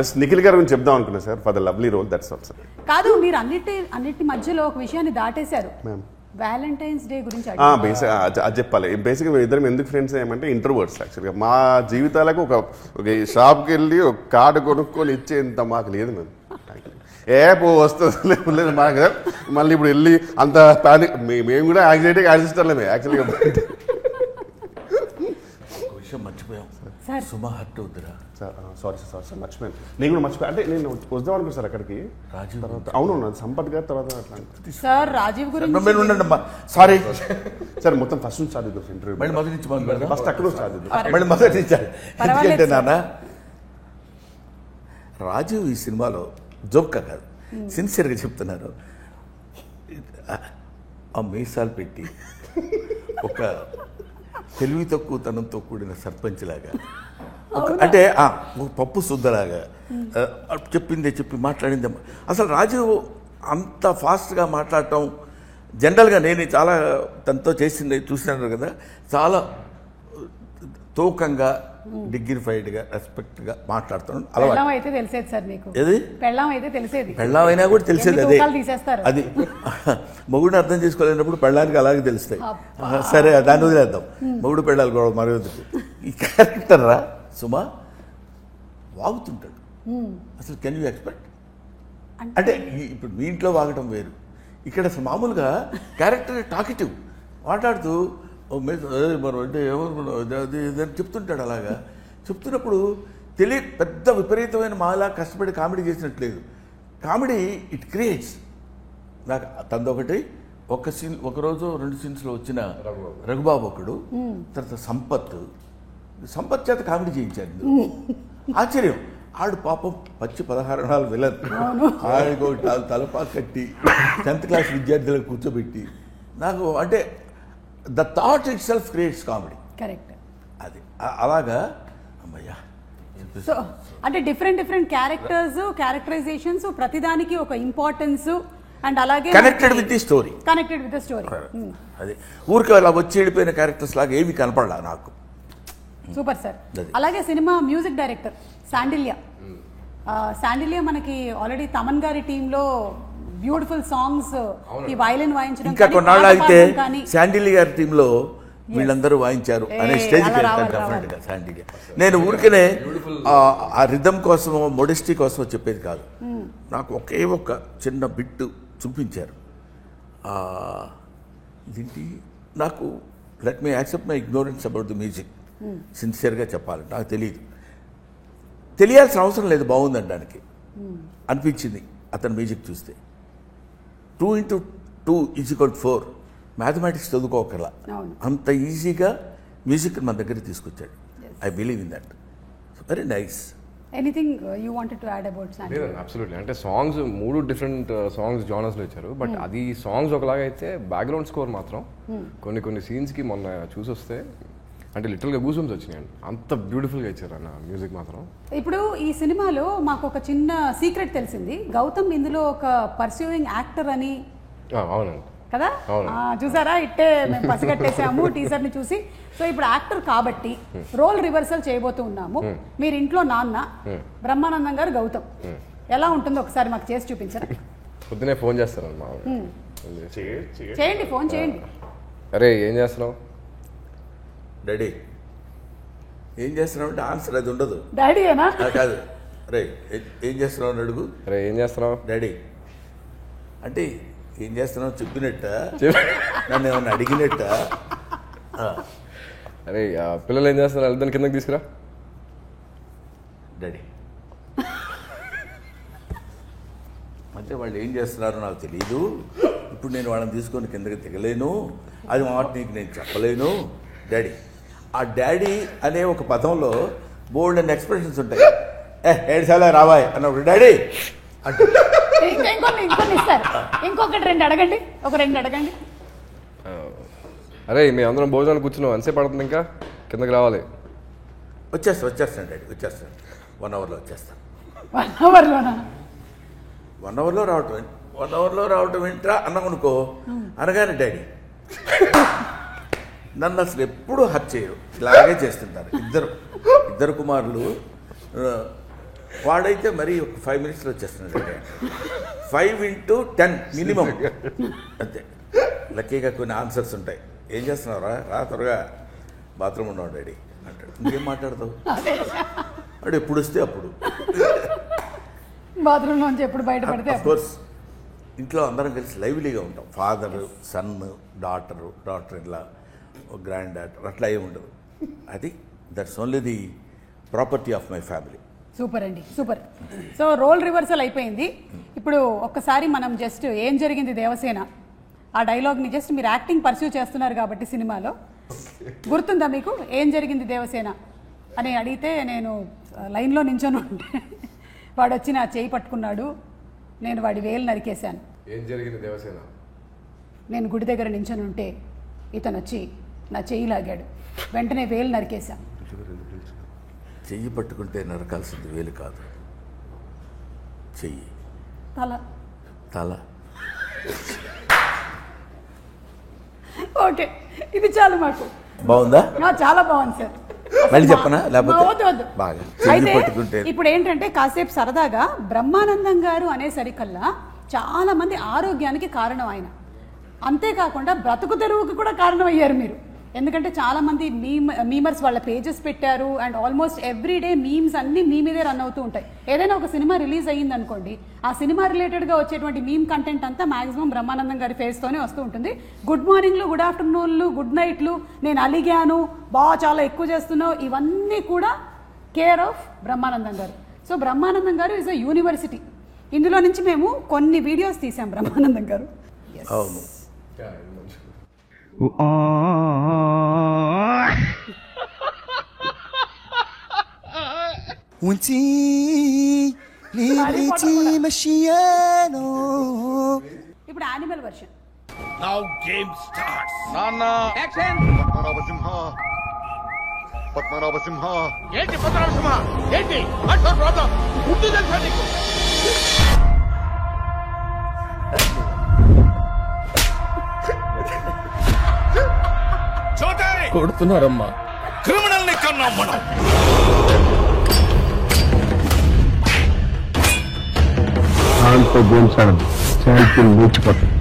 [SPEAKER 3] జస్ట్ నిఖిల్ గారి గురించి చెప్దాం అనుకున్నా sir, for the lovely role, that's all sir.
[SPEAKER 1] కాదు, మీరు అన్నిటి మధ్యలో ఒక విషయాన్ని దాటేశారు. వ్యాలంటైన్స్ డే గురించి
[SPEAKER 3] అది చెప్పాలి. బేసిక్గా మేము ఇద్దరం ఎందుకు ఫ్రెండ్స్ ఏమంటే ఇంట్రోవర్ట్స్. యాక్చువల్గా మా జీవితాలకు ఒక షాప్కి వెళ్ళి ఒక కార్డు కొనుక్కొని ఇచ్చేంత మాకు లేదు మేము. వస్తుంది లేదు మాకు. మళ్ళీ ఇప్పుడు వెళ్ళి అంత ప్యానిక్, మేము కూడా యాంగ్జైటీకి యాన్సిస్టర్లేమే యాక్చువల్గా.
[SPEAKER 2] మర్చిపోయాం సుమా హర్ట్ అవుతురా
[SPEAKER 3] సార్. సారీ సార్ మర్చిపోయాను. నేను కూడా మర్చిపోయాను. అంటే నేను వద్దాం అనుకున్నాను సార్ అక్కడికి. రాజీవ్ తర్వాత అవును సంపత్ గారి తర్వాత అట్లా
[SPEAKER 1] సార్. రాజీవ్ గురించి
[SPEAKER 2] సారీ
[SPEAKER 3] సార్, మొత్తం ఫస్ట్ నుంచి స్టార్ట్ చేద్దాం ఇంటర్వ్యూ. మళ్ళీ మొదటి నుంచి ఫస్ట్ అక్కడ స్టార్ట్ చేద్దాం.
[SPEAKER 2] మళ్ళీ మొదటి నుంచి. ఎందుకంటే నాన్న రాజీవ్ ఈ సినిమాలో జోక్గా కాదు, సిన్సియర్గా చెప్తున్నారు. ఆ మీసాలు పెట్టి ఒక తెలివి తక్కువతనంతో కూడిన సర్పంచ్ లాగా, అంటే పప్పు శుద్ధలాగా చెప్పిందే చెప్పి మాట్లాడిందే. అసలు రాజీవ్ అంత ఫాస్ట్గా మాట్లాడటం జనరల్గా నేను చాలా తనతో చేసింది చూసినాను కదా, చాలా తూకంగా డిగ్నిఫైడ్గా రెస్పెక్ట్గా మాట్లాడుతున్నాను.
[SPEAKER 1] పెళ్ళాం అయితే తెలిసేది సార్ మీకు.
[SPEAKER 2] ఏది
[SPEAKER 1] పెళ్ళాం అయితే తెలిసేది,
[SPEAKER 2] పెళ్ళాం అయినా కూడా తెలిసేది. అదే
[SPEAKER 1] తీసేస్తారు.
[SPEAKER 2] అది మొగుడిని అర్థం చేసుకోలేనప్పుడు పెళ్ళానికి అలాగే తెలుస్తాయి. సరే దాన్ని వదిలేద్దాం, మొగుడు పెళ్ళాలి కూడా మరొకటి. ఈ క్యారెక్టర్ రా సుమా వాగుతుంటాడు అసలు. Can you expect? అంటే ఇప్పుడు మీ ఇంట్లో వాగటం వేరు, ఇక్కడ అసలు మామూలుగా క్యారెక్టర్ టాకిటివ్ మాట్లాడుతూ మరి అంటే ఎవరు అది ఇదని చెప్తుంటాడు. అలాగా చెప్తున్నప్పుడు పెద్ద విపరీతమైన మాలా కష్టపడి కామెడీ చేసినట్లేదు. Comedy it creates. నాకు తందొకటి ఒకరోజు 2 సీన్స్లో వచ్చిన రఘుబాబు ఒకడు, తర్వాత సంపత్ చేత కామెడీ చేయించాడు. ఆశ్చర్యం. ఆడు పాపం 16 విలన్. ఆడికి తలపా కట్టి 10th క్లాస్ విద్యార్థులకు కూర్చోబెట్టి నాకు అంటే the thought it self creates comedy.
[SPEAKER 1] Correct.
[SPEAKER 2] అది అలాగా అమ్మయ్యా.
[SPEAKER 1] సో అంటే డిఫరెంట్ క్యారెక్టరైజేషన్స్, ప్రతిదానికి ఒక ఇంపార్టెన్స్ అండ్ అలాగే
[SPEAKER 2] కనెక్టెడ్ విత్ ది స్టోరీ. అది ఊరికి అలా వచ్చి వెళ్ళిపోయిన క్యారెక్టర్స్ లాగా ఏవి కనపడలా నాకు.
[SPEAKER 1] Super sir. అలాగే సినిమా మ్యూజిక్ డైరెక్టర్ శాండిల్య మనకి ఆల్రెడీ తమన్ గారి టీంలో బ్యూటిఫుల్ సాంగ్స్, ఈ వైలిన్ వాయించడం,
[SPEAKER 2] ఇంకా కొన్నాళ్ళు అయితే శాండిల్య గారి టీంలో వీళ్ళందరూ వాయించారు అనే స్టేజ్కి వెళ్తాను డెఫినెట్గా శాండిల్య. నేను ఊరికనే ఆ రిథమ్ కోసమో మోడెస్టీ కోసమో చెప్పేది కాదు. నాకు ఒకే ఒక చిన్న బిట్టు చూపించారు. ఇదేంటి నాకు let me accept my ignorance about the music. సిన్సియర్గా చెప్పాలంటే నాకు తెలియాల్సిన అవసరం లేదు, బాగుందనడానికి అనిపించింది అతని మ్యూజిక్ చూస్తే. 2 × 2 = 4 మ్యాథమెటిక్స్ చదువుకోకర్లా, అంత ఈజీగా మ్యూజిక్ మన దగ్గరికి తీసుకొచ్చాడు. I believe in that. Very nice.
[SPEAKER 1] Anything you wanted to add about Sandilya?
[SPEAKER 4] Absolutely. అంటే సాంగ్స్ 3 డిఫరెంట్ సాంగ్స్ జానర్స్లో ఇచ్చారు. బట్ అది సాంగ్స్ ఒకలాగా అయితే బ్యాక్గ్రౌండ్ స్కోర్ మాత్రం కొన్ని సీన్స్కి మొన్న చూసొస్తే అంటే లిటిల్గా గూజమ్స్ వచ్చినాయండి. అంత బ్యూటిఫుల్గా ఇచ్చారు అన్న మ్యూజిక్ మాత్రం.
[SPEAKER 1] ఇప్పుడు ఈ సినిమాలో మాకు ఒక చిన్న సీక్రెట్ తెలిసింది. గౌతమ్ ఇందులో ఒక పర్సూయింగ్ యాక్టర్ అని.
[SPEAKER 4] అవునండి
[SPEAKER 1] కదా, చూసారా? ఇట్టే మేము పసిగట్టేసాము టీజర్ని చూసి. సో ఇప్పుడు యాక్టర్ కాబట్టి రోల్ రివర్సల్ చేయబోతూ ఉన్నాము. మీరు ఇంట్లో నాన్న, బ్రహ్మానందం గారు గౌతమ్. ఎలా ఉంటుందో ఒకసారి మాకు చేసి చూపించరా?
[SPEAKER 4] పొద్దునే ఫోన్ చేస్తారమ్మా.
[SPEAKER 1] చేయండి, ఫోన్ చేయండి.
[SPEAKER 4] అరే ఏం చేస్తున్నావు
[SPEAKER 2] డాడీ? ఏం చేస్తున్నావు అంటే ఆన్సర్ అది ఉండదు.
[SPEAKER 1] డాడీ ఏనా?
[SPEAKER 2] కాదు, రే ఏం చేస్తున్నావు అని అడుగు.
[SPEAKER 4] అరే ఏం చేస్తున్నావు
[SPEAKER 2] డాడీ అంటే ఏం చేస్తున్నావు చెప్పినట్ట, నన్ను ఏమన్నా అడిగినట్ట.
[SPEAKER 4] అరే పిల్లలు ఏం చేస్తున్నారు, వెళ్తాను కిందకి తీసుకురా.
[SPEAKER 2] డాడీ అంటే వాళ్ళు ఏం చేస్తున్నారో నాకు తెలియదు. ఇప్పుడు నేను వాళ్ళని తీసుకొని కిందకి దిగలేను, అది మాట నీకు నేను చెప్పలేను డాడీ. ఆ డాడీ అనే ఒక పదంలో బోల్డ్ అండ్ ఎక్స్ప్రెషన్స్ ఉంటాయి. 7 సార్లు రావాయ్ అన్నప్పుడు డాడీ అంటే
[SPEAKER 1] ఇంకొన్ని ఇస్తారు. ఇంకొకటి 2 అడగండి, ఒక 2 అడగండి.
[SPEAKER 4] అరే మీ అందరం భోజనానికి కూర్చున్నావు, ఎంతసేపు పడుతుంది, ఇంకా కిందకి రావాలి.
[SPEAKER 2] వచ్చేస్తాను డాడీ, వచ్చేస్తాను. 1 అవర్లో వచ్చేస్తాను.
[SPEAKER 1] 1 అవర్లోనా?
[SPEAKER 2] 1 అవర్లో రావటం, 1 అవర్లో రావటం ఏంట్రా అన్నామనుకో. అనగానే డాడీ నన్ను అసలు ఎప్పుడూ హర్ట్ చేయరు, ఇలాగే చేస్తుంటారు. ఇద్దరు కుమారులు. వాడైతే మరీ ఒక 5 minutesలో వచ్చేస్తున్నాడు. 5 × 10 మినిమం అంతే. లక్కీగా కొన్ని ఆన్సర్స్ ఉంటాయి. ఏం చేస్తున్నావురా, రా త్వరగా బాత్రూమ్ ఉన్నావు డాడీ అంటాడు. ఇంకేం మాట్లాడతావు? వాడు ఎప్పుడు వస్తే అప్పుడు
[SPEAKER 1] బాత్రూంలో నుంచి ఎప్పుడు బయటపడితే.
[SPEAKER 2] అఫ్కోర్స్ ఇంట్లో అందరం కలిసి లైవ్లీగా ఉంటాం. ఫాదర్, సన్, డాటర్ ఇలా, గ్రాండ్ డాటర్, అట్లా ఏమి ఉండదు. అది that's only the property of my family.
[SPEAKER 1] Super అండి, సూపర్. సో రోల్ రివర్సల్ అయిపోయింది. ఇప్పుడు ఒక్కసారి మనం జస్ట్ ఏం జరిగింది దేవసేన ఆ డైలాగ్ని జస్ట్ మీరు యాక్టింగ్ పర్స్యూ చేస్తున్నారు కాబట్టి సినిమాలో గుర్తుందా మీకు? ఏం జరిగింది దేవసేన అని అడిగితే నేను లైన్లో నించొని ఉంటే వాడు వచ్చి నా చేయి పట్టుకున్నాడు, నేను వాడి వేలు నరికేశాను.
[SPEAKER 4] ఏం జరిగింది దేవసేన?
[SPEAKER 1] నేను గుడి దగ్గర నించొని ఉంటే ఇతను వచ్చి నా చెయ్యి లాగాడు, వెంటనే వేలు నరికేశాను.
[SPEAKER 2] చెయ్యి పట్టుకుంటే నరకాల్సింది వేలు కాదు, చెయ్యి, తల.
[SPEAKER 1] ఓకే, ఇది చాలు మాకు.
[SPEAKER 2] బాగుందా?
[SPEAKER 1] చాలా బాగుంది సార్.
[SPEAKER 2] మళ్ళీ చెప్పనా?
[SPEAKER 1] లేకపోతే
[SPEAKER 2] బాగా.
[SPEAKER 1] అయితే ఇప్పుడు ఏంటంటే కాసేపు సరదాగా బ్రహ్మానందం గారు అనేసరికల్లా చాలా మంది ఆరోగ్యానికి కారణం ఆయన. అంతేకాకుండా బ్రతుకు తెరువుకి కూడా కారణం అయ్యారు మీరు. ఎందుకంటే చాలా మంది మీమర్స్ వాళ్ళ పేజెస్ పెట్టారు and almost every day memes అన్ని మీ మీదే రన్ అవుతూ ఉంటాయి. ఏదైనా ఒక సినిమా రిలీజ్ అయ్యింది అనుకోండి, ఆ సినిమా రిలేటెడ్గా వచ్చేటువంటి మీమ్ కంటెంట్ అంతా మాక్సిమం బ్రహ్మానందం గారి ఫేస్తోనే వస్తూ ఉంటుంది. గుడ్ మార్నింగ్లు, గుడ్ ఆఫ్టర్నూన్లు, గుడ్ నైట్లు, నేను అలిగాను, చాలా ఎక్కువ చేస్తున్నావు, ఇవన్నీ కూడా కేర్ ఆఫ్ బ్రహ్మానందం గారు. సో బ్రహ్మానందం గారు ఈజ్ అ యూనివర్సిటీ. ఇందులో నుంచి మేము కొన్ని వీడియోస్ తీసాం బ్రహ్మానందం గారు.
[SPEAKER 2] అవును,
[SPEAKER 1] ఇప్పుడు animal version.
[SPEAKER 5] Now game starts.
[SPEAKER 6] నాన్న
[SPEAKER 5] Action.
[SPEAKER 6] పద్మనాభ సింహ
[SPEAKER 5] ఏంటి పద్మనాభసింహ? ఏంటి? What's your problem? గుర్తు తెలుసా నీకు? చోటే
[SPEAKER 2] కొడుతున్నారమ్మా.
[SPEAKER 5] క్రిమినల్ ని కన్నాం మనం.
[SPEAKER 7] దాంతో గేమ్స్ ఆడదు, ఛాంపియన్ మూర్చిపోతాడు.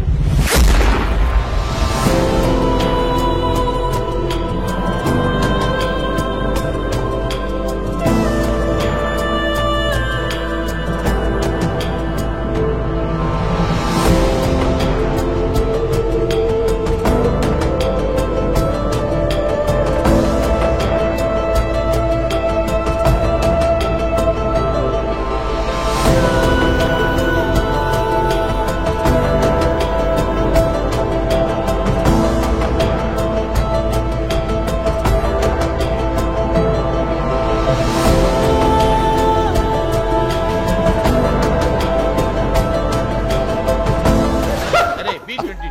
[SPEAKER 5] అరే B20.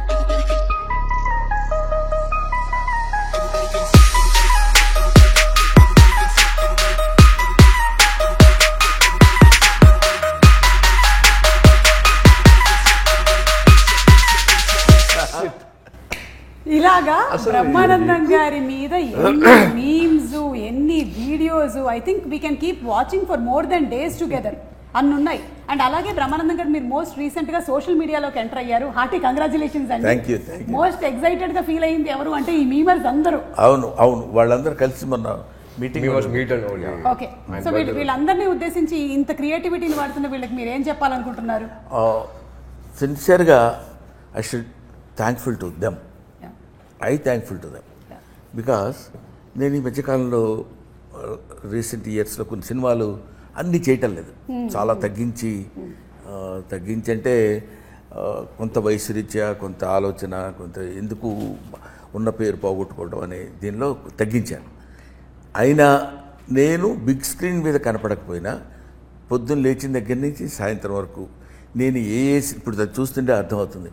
[SPEAKER 1] ఇలాగా బ్రహ్మానందం గారి మీద ఎన్ని మీమ్స్, ఎన్ని videos, I think we can keep watching for more than days together అన్ని ఉన్నాయి. అండ్ అలాగే బ్రహ్మానందం గారు మీరు మోస్ట్ రీసెంట్ గా సోషల్ మీడియాలోకి ఎంటర్ అయ్యారు. హార్టీ కంగ్రాచులేషన్స్ అండి.
[SPEAKER 2] Thank you, thank you.
[SPEAKER 1] Most excited గా ఫీల్ అయింది ఎవరు అంటే ఈ మీమర్స్ అందరూ.
[SPEAKER 2] అవును అవును, వాళ్ళందరూ కలిసి మొన్న meeting
[SPEAKER 4] meet and
[SPEAKER 1] okay, so వీళ్ళందరినీ ఉద్దేశించి ఇంత క్రియేటివిటీని వాడుతున్న వీళ్ళకి మీరు ఏం చెప్పాలనుకుంటున్నారు?
[SPEAKER 2] సిన్సియర్గా I should thankful to them. Thankful to them because నేను ఈ మధ్యకాలంలో రీసెంట్ ఇయర్స్లో కొన్ని సినిమాలు అన్నీ చేయటం లేదు, చాలా తగ్గించి అంటే కొంత వయసు రీత్యా, కొంత ఆలోచన, కొంత ఎందుకు ఉన్న పేరు పోగొట్టుకోవడం అనే దీనిలో తగ్గించాను. అయినా నేను బిగ్ స్క్రీన్ మీద కనపడకపోయినా పొద్దున్న లేచిన దగ్గర నుంచి సాయంత్రం వరకు నేను ఇప్పుడు చూస్తుంటే అర్థమవుతుంది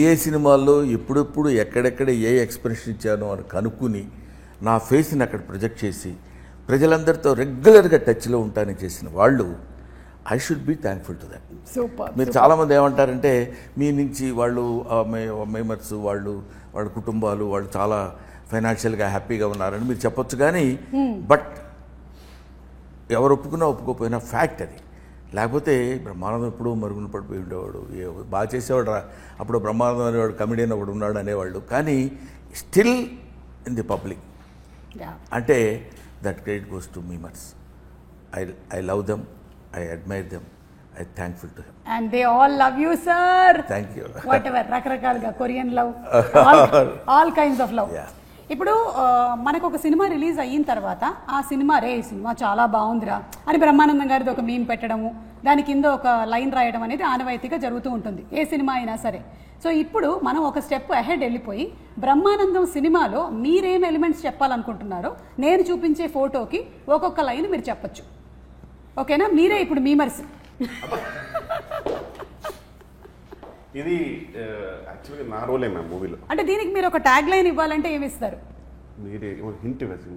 [SPEAKER 2] ఏ సినిమాల్లో ఎప్పుడెప్పుడు ఎక్కడెక్కడ ఏ ఎక్స్ప్రెషన్ ఇచ్చానో అని కనుక్కుని నా ఫేస్ని అక్కడ ప్రొజెక్ట్ చేసి ప్రజలందరితో రెగ్యులర్గా టచ్లో ఉంటానని చేసిన వాళ్ళు I should be thankful to that.
[SPEAKER 1] Super.
[SPEAKER 2] మీరు చాలామంది ఏమంటారంటే మీ నుంచి వాళ్ళు మెంబర్స్ వాళ్ళ కుటుంబాలు వాళ్ళు చాలా ఫైనాన్షియల్గా హ్యాపీగా ఉన్నారని మీరు చెప్పొచ్చు, కానీ బట్ ఎవరు ఒప్పుకున్నా ఒప్పుకోకపోయినా ఫ్యాక్ట్ అది. లేకపోతే బ్రహ్మానందం ఎప్పుడూ మరుగున పడిపోయి ఉండేవాడు, బాగా చేసేవాడు అప్పుడు బ్రహ్మానందం అనేవాడు, కమెడియన్ ఒకడు ఉన్నాడు అనేవాళ్ళు, కానీ స్టిల్ ఇన్ ది పబ్లిక్ అంటే that credit goes to memers. I love them, I admire them, I thankful to them.
[SPEAKER 1] And they all love you sir.
[SPEAKER 2] Thank you.
[SPEAKER 1] Whatever, రకరకాలుగా Korean love, all kinds of love. ఇప్పుడు మనకు ఒక cinema release అయిన తర్వాత ఆ cinema cinema చాలా బాగుందిరా అని బ్రహ్మానందం గారిది ఒక మీమ్ పెట్టడము, దాని కింద ఒక లైన్ రాయడం అనేది ఆనవాయితీగా జరుగుతూ ఉంటుంది ఏ సినిమా అయినా సరే. సో ఇప్పుడు మనం ఒక స్టెప్ అహెడ్ వెళ్ళిపోయి బ్రహ్మానందం సినిమాలో మీరేం ఎలిమెంట్స్ చెప్పాలనుకుంటున్నారో నేను చూపించే ఫోటోకి ఒక్కొక్క లైన్ మీరు చెప్పచ్చు. ఓకేనా? మీరే ఇప్పుడు మీమర్స్.
[SPEAKER 3] ఇది యాక్చువల్గా నా రోలే మ్యామ్ మూవీలో.
[SPEAKER 1] అంటే దీనికి మీరు ఒక ట్యాగ్ లైన్ ఇవ్వాలంటే ఏమి ఇస్తారు?
[SPEAKER 3] మీరే హింట్ వేసి.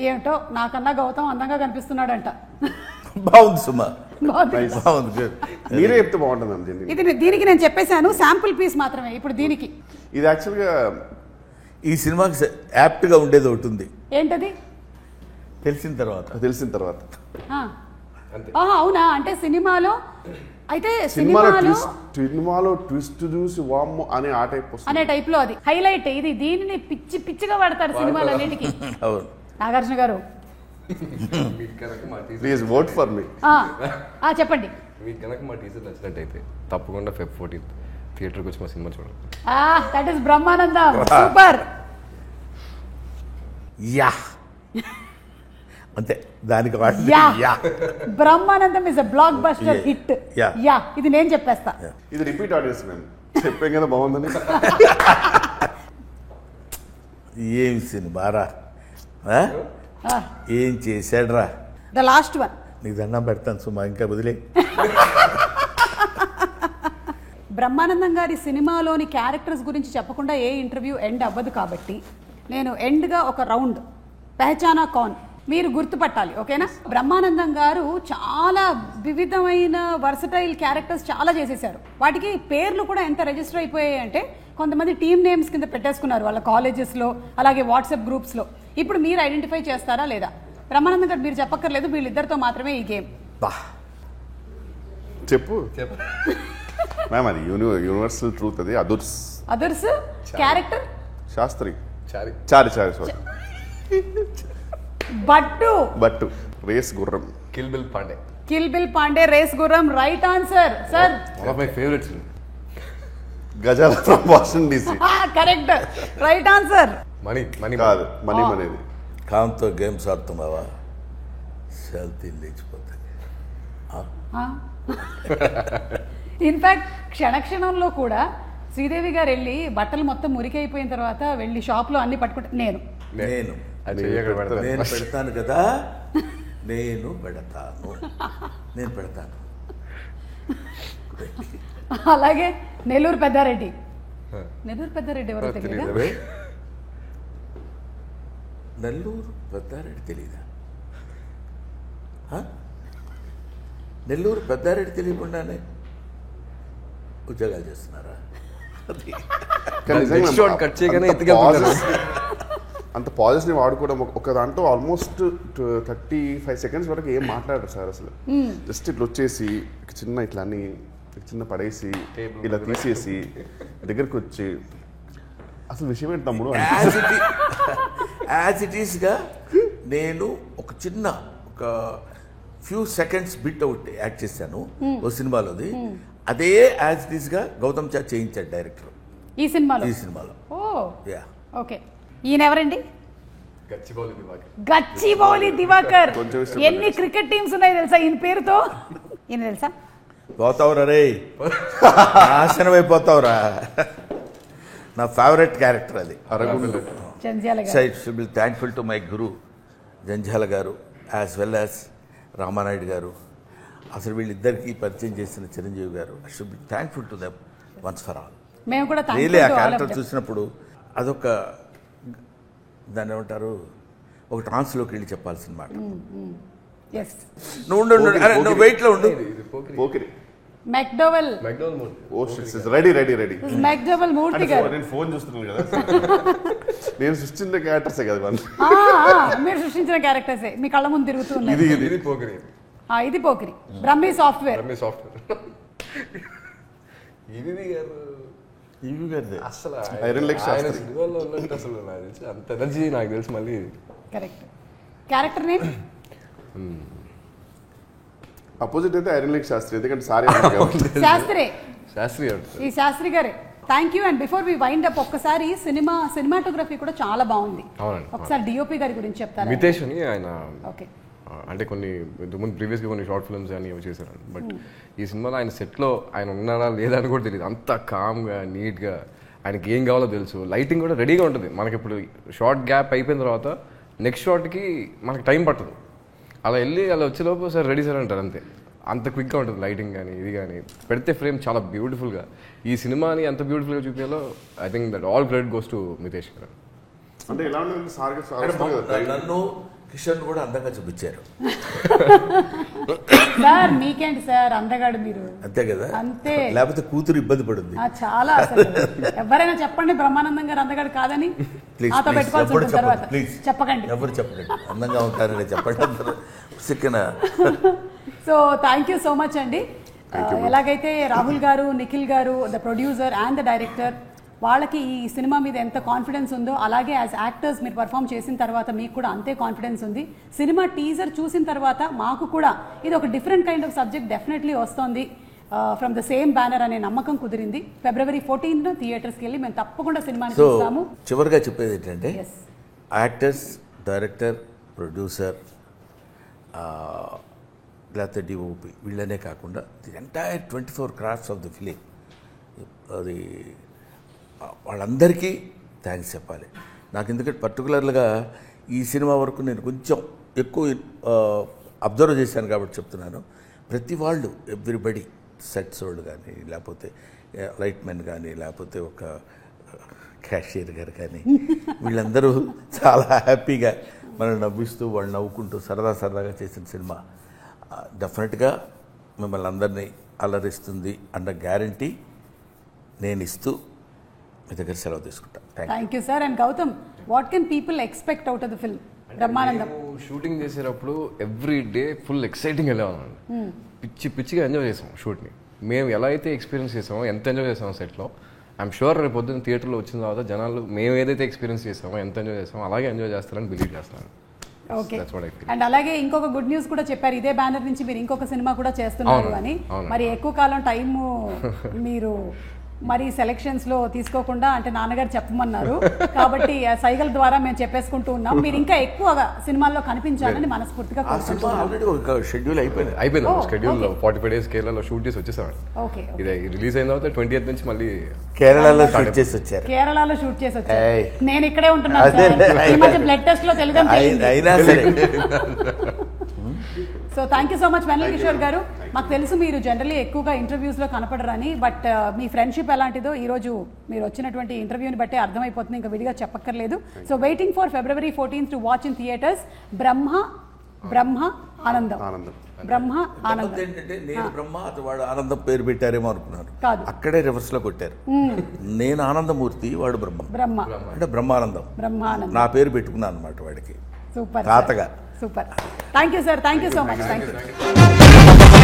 [SPEAKER 1] ఏమిటో నాకన్నా గౌతమ్ అందంగా కనిపిస్తున్నాడంట.
[SPEAKER 2] బాగుంది సుమా,
[SPEAKER 1] బాగుంది.
[SPEAKER 2] బాగుంది.
[SPEAKER 3] మీరే చెప్తే బాగుంటుంది మ్యామ్. జెన్యున్
[SPEAKER 1] ఇది దీనికి నేను చెప్పేశాను, శాంపుల్ పీస్ మాత్రమే. ఇప్పుడు దీనికి
[SPEAKER 3] ఇది యాక్చువల్గా
[SPEAKER 2] ఈ సినిమాకి యాప్ట్గా ఉండేది ఒకటి ఉంది.
[SPEAKER 1] ఏంటది?
[SPEAKER 2] తెలిసిన తర్వాత
[SPEAKER 3] తెలిసిన తర్వాత
[SPEAKER 1] అవునా? అంటే సినిమాలో అయితే
[SPEAKER 3] సినిమాలో ట్విస్ట్ చూసి వామ్మో అనే ఆ టైప్ వస్తుంది.
[SPEAKER 1] అనే టైప్ లో అది హైలైట్. ఇది దీనిని పిచ్చిగా వాడతారు సినిమాలన్నిటికీ. నాగార్జున గారు
[SPEAKER 3] ప్లీజ్ ఓట్ ఫర్ మీ.
[SPEAKER 1] చెప్పండి.
[SPEAKER 4] మీకు కనుక మా టీచర్ నచ్చినట్టయితే తప్పకుండా Feb 14th థియేటర్కి వచ్చి మా సినిమా చూడండి.
[SPEAKER 1] That is Brahmanandam. Super.
[SPEAKER 2] Yeah అంతే దానికి
[SPEAKER 1] Brahmanandam is a block buster hit. Yeah ఇది నేను చెప్పేస్తా.
[SPEAKER 3] ఇది రిపీట్ ఆడియన్స్ మేము చెప్పాం కదా బాగుందని.
[SPEAKER 2] ఏం సినిమారా, ఏం చేశాడ్రా.
[SPEAKER 1] The last one.
[SPEAKER 2] నీకు దండం పెడతాను సుమా, ఇంకా వదిలే.
[SPEAKER 1] బ్రహ్మానందం గారి సినిమాలోని క్యారెక్టర్స్ గురించి చెప్పకుండా ఏ ఇంటర్వ్యూ ఎండ్ అవ్వదు కాబట్టి నేను ఎండ్గా ఒక రౌండ్ పెహచానా కౌన్ మీరు గుర్తుపట్టాలి. ఓకేనా? బ్రహ్మానందం గారు చాలా వివిధమైన వర్సటైల్ క్యారెక్టర్స్ చాలా చేసేసారు. వాటికి పేర్లు కూడా ఎంత రిజిస్టర్ అయిపోయాయి అంటే కొంతమంది టీమ్ నేమ్స్ కింద పెట్టేసుకున్నారు వాళ్ళ కాలేజెస్లో, అలాగే వాట్సాప్ గ్రూప్స్లో. ఇప్పుడు మీరు ఐడెంటిఫై చేస్తారా లేదా? బ్రహ్మానందం గారు మీరు చెప్పక్కర్లేదు, వీళ్ళిద్దరితో మాత్రమే ఈ గేమ్.
[SPEAKER 3] చెప్పు మ్యామ్. అది యూనివర్సల్ ట్రూత్. అది Adhurs
[SPEAKER 1] character
[SPEAKER 3] Shastri
[SPEAKER 4] Chari
[SPEAKER 3] sorry Bhattu race Gurram
[SPEAKER 4] kill bill
[SPEAKER 1] Pandey race Gurram. Right answer sir.
[SPEAKER 4] One of my favourites.
[SPEAKER 3] Ghazala from Washington DC.
[SPEAKER 1] Correct. Right answer.
[SPEAKER 3] Money కాదు, మనీ అనేది.
[SPEAKER 2] కాంతో గేమ్స్ ఆడుతున్నావా, సెల్తీ లేచిపోతుంది.
[SPEAKER 1] ఇన్ఫాక్ట్ క్షణక్షణంలో కూడా శ్రీదేవి గారు వెళ్ళి బట్టలు మొత్తం మురికైపోయిన తర్వాత వెళ్ళి షాప్లో అన్ని పట్టుకుంటా నేను
[SPEAKER 2] పెడతాను కదా, నేను పెడతాను.
[SPEAKER 1] అలాగే నెల్లూరు పెద్దారెడ్డి ఎవరో తెలియదా?
[SPEAKER 2] నెల్లూరు పెద్దారెడ్డి తెలీదా? నెల్లూరు పెద్దారెడ్డి తెలియకుండానే ఉద్యోగాలు చేస్తున్నారా?
[SPEAKER 3] అంత పాజిటివ్ వాడుకోవడం ఒక దాంట్లో ఆల్మోస్ట్ 35 seconds వరకు ఏం మాట్లాడారు సార్ అసలు. జస్ట్ ఇట్లా వచ్చేసి ఇట్లా అన్ని చిన్న పడేసి ఇలా తీసేసి దగ్గరికి వచ్చి అసలు విషయం ఏంటి తమ్ముడు
[SPEAKER 2] యాజ్ ఇట్ ఈస్గా నేను ఒక few seconds bit out act చేశాను ఓ సినిమాలోది. అదే యాజ్ ఇట్ ఈస్గా గౌతమ్ చా చేయించాడు డైరెక్టర్
[SPEAKER 1] ఈ సినిమాలో. ఓకే. ఈయన ఎవరండి? గచ్చిబౌలి దివాకర్. ఎన్ని క్రికెట్ టీమ్స్ ఉన్నాయి తెలుసా ఈయన పేరుతో? ఈయన తెలుసా?
[SPEAKER 2] పోతావురా రే, నాశనం అయిపోతావురా. నా ఫేవరెట్ క్యారెక్టర్ అది. Should be thankful to my guru Jandhyala garu as well as Ramanaidu గారు. అసలు వీళ్ళిద్దరికీ పరిచయం చేసిన చిరంజీవి గారు. I should be thankful to them once for all.
[SPEAKER 1] మేము కూడా
[SPEAKER 2] రియల్లీ ఆ క్యారెక్టర్ చూసినప్పుడు అదొక దాన్ని ఏమంటారు, ఒక ట్రాన్స్లోకి వెళ్ళి చెప్పాల్సిన మాట. నువ్వు వెయిట్లో ఉండు.
[SPEAKER 1] మెక్డోవెల్ మూర్తి గారు.
[SPEAKER 3] నేను ఫోన్ చూస్తున్నాను కదా. నేను సృష్టించిన క్యారెక్టర్సే కదా.
[SPEAKER 1] మీరు సృష్టించిన క్యారెక్టర్సే మీ కళ్ళ ముందు తిరుగుతూ ఉన్నాయి. ఇది పోకిరి. బ్రహ్మి సాఫ్ట్వేర్.
[SPEAKER 4] అసలు అంత ఎనర్జీ నాకు తెలుసు. మళ్ళీ
[SPEAKER 1] కరెక్ట్. క్యారెక్టర్ నేమ్
[SPEAKER 3] అపోజిట్ అయితే ఐరన్ లేక్ శాస్త్రి. ఎందుకంటే
[SPEAKER 1] ఈ శాస్త్రి గారే. Thank you. And before we wind up ఒక్కసారి సినిమాటోగ్రఫీ కూడా చాలా బాగుంది. ఒకసారి డిఓపి గారి గురించి చెప్తారా?
[SPEAKER 4] మితేష్ అని ఆయన.
[SPEAKER 1] ఓకే.
[SPEAKER 4] అంటే ఇంతకుముందు ప్రీవియస్గా కొన్ని షార్ట్ ఫిల్మ్స్ అని చేశారు. బట్ ఈ సినిమాలో ఆయన సెట్లో ఆయన ఉన్నారా లేదా అని కూడా తెలియదు. అంత కామ్గా నీట్గా ఆయనకి ఏం కావాలో తెలుసు. లైటింగ్ కూడా రెడీగా ఉంటుంది. మనకి ఇప్పుడు షార్ట్ గ్యాప్ అయిపోయిన తర్వాత నెక్స్ట్ షార్ట్కి మనకి టైం పట్టదు. అలా వెళ్ళి అలా వచ్చేలోపు సార్ రెడీ సార్ అంటారు అంతే. అంత క్విక్గా ఉంటుంది లైటింగ్ కానీ ఇది కానీ. పెడితే ఫ్రేమ్ చాలా బ్యూటిఫుల్గా. ఈ సినిమాని ఎంత బ్యూటిఫుల్గా చూపించాలో I think that all credit goes to Mitesh garu.
[SPEAKER 3] అంటే ఎలా
[SPEAKER 2] నన్ను కిషన్ కూడా అందంగా చూపించారు
[SPEAKER 1] సార్. మీకేంటి సార్ అందగాడు మీరు.
[SPEAKER 2] అంతే కదా.
[SPEAKER 1] అంతే.
[SPEAKER 2] లేకపోతే కూతురు ఇబ్బంది పడుతుంది
[SPEAKER 1] చాలా. ఎవరైనా చెప్పండి బ్రహ్మానందం గారు అందగాడు కాదని. చెప్పకండి.
[SPEAKER 2] ఎవరు చెప్పండి అందంగా ఉంటారని చెప్పండి.
[SPEAKER 1] So thank you so much అండి. ఎలాగైతే రాహుల్ గారు, నిఖిల్ గారు, the producer and the director, వాళ్ళకి ఈ సినిమా మీద ఎంత కాన్ఫిడెన్స్ ఉందో అలాగే యాజ్ యాక్టర్స్ మీరు పర్ఫామ్ చేసిన తర్వాత మీకు కూడా అంతే కాన్ఫిడెన్స్ ఉంది. సినిమా టీజర్ చూసిన తర్వాత మాకు కూడా ఇది ఒక different kind of subject definitely వస్తుంది ఫ్రమ్ ద సేమ్ బ్యానర్ అనే నమ్మకం కుదిరింది. February 14th థియేటర్స్కి వెళ్ళి మేము తప్పకుండా సినిమాని చూస్తాము.
[SPEAKER 2] చివరిగా చెప్పేది ఏంటంటే యాక్టర్స్, డైరెక్టర్, ప్రొడ్యూసర్, లేకపోతే డిఓపి వీళ్ళనే కాకుండా the entire 24 crafts of the film, అది వాళ్ళందరికీ థ్యాంక్స్ చెప్పాలి. నాకు ఎందుకంటే పర్టికులర్గా ఈ సినిమా వరకు నేను కొంచెం ఎక్కువ అబ్జర్వ్ చేశాను కాబట్టి చెప్తున్నాను. ప్రతి వాళ్ళు ఎవ్రీబడి, సెట్స్ వాళ్ళు కానీ, లేకపోతే లైట్ మెన్ కానీ, లేకపోతే ఒక క్యాషియర్ గారు కానీ, వీళ్ళందరూ చాలా హ్యాపీగా మనం నవ్విస్తూ వాళ్ళు నవ్వుకుంటూ సరదాగా చేసిన సినిమా డెఫినెట్గా మిమ్మల్ని అందరినీ అలరిస్తుంది అన్న గ్యారంటీ నేను ఇస్తూ మీ దగ్గర సెలవు తీసుకుంటాను.
[SPEAKER 1] Thank you sir. And Gautam, what can people expect out of the film Brahmanandam?
[SPEAKER 4] Shooting చేసేటప్పుడు ఎవ్రీ డే ఫుల్ ఎక్సైటింగ్ వెళ్ళేవాళ్ళం. పిచ్చిగా ఎంజాయ్ చేసాం షూట్ని. మేము ఎలా అయితే ఎక్స్పీరియన్స్ చేసామో, ఎంత ఎంజాయ్ చేసామో సెట్లో, ఐఎమ్ షూర్ రేపు పొద్దున్న థియేటర్లో వచ్చిన తర్వాత జనాలు మేము ఏదైతే ఎక్స్పీరియన్స్ చేసామో, ఎంత ఎంజాయ్ చేసామో అలాగే ఎంజాయ్ చేస్తారని బిలీవ్ చేస్తున్నాను.
[SPEAKER 1] ఓకే. అండ్ అలాగే ఇంకొక గుడ్ న్యూస్ కూడా చెప్పారు, ఇదే బ్యానర్ నుంచి మీరు ఇంకొక సినిమా కూడా చేస్తున్నారు అని. మరి ఎక్కువ కాలం టైము మీరు మరి సెలెక్షన్స్ లో తీసుకోకుండా, అంటే నాన్నగారు చెప్పమన్నారు కాబట్టి సైగల ద్వారా మేము చెప్పేసుకుంటూ ఉన్నాం. మీరు ఇంకా ఎక్కువగా సినిమాల్లో కనిపించాలని మనస్ఫూర్తిగా
[SPEAKER 2] షెడ్యూల్ అయిపోయింది.
[SPEAKER 4] షెడ్యూల్ 45 days కేరళలో షూట్ చేసి వచ్చేసాం.
[SPEAKER 1] ఓకే.
[SPEAKER 4] ఇది రిలీజ్ అయిన తర్వాత 20th నుంచి మళ్ళీ
[SPEAKER 2] కేరళలో షూట్ చేసి వచ్చారు.
[SPEAKER 1] కేరళలో షూట్ చేసి వచ్చారు. నేను ఇక్కడే ఉంటున్నాను. ఈ మధ్య బ్లడ్ టెస్ట్ లో తెలుగు
[SPEAKER 2] అయినా సరే.
[SPEAKER 1] So thank you so much Vennela Kishore garu. మాకు తెలుసు మీరు జనరల్లీ ఎక్కువగా ఇంటర్వ్యూస్లో కనపడరని, బట్ మీ ఫ్రెండ్షిప్ ఎలాంటిదో ఈరోజు మీరు వచ్చినటువంటి ఇంటర్వ్యూని బట్టే అర్థమైపోతుంది, ఇంకా విడిగా చెప్పక్కర్లేదు. So waiting for February 14th to watch in theatres Brahma Anandam.
[SPEAKER 2] ఏంటంటే నేను బ్రహ్మ, అతను వాడు ఆనందం పేరు పెట్టారేమో అనుకున్నాను.
[SPEAKER 1] కాదు,
[SPEAKER 2] అక్కడే రివర్స్ లో కొట్టారు. నేను ఆనందమూర్తి, వాడు బ్రహ్మ అంటే బ్రహ్మానందం. నా పేరు పెట్టుకున్నాను అనమాట వాడికి,
[SPEAKER 1] సూపర్
[SPEAKER 2] తాతగా.
[SPEAKER 1] Super. Thank you sir. Thank you so much. Thank you.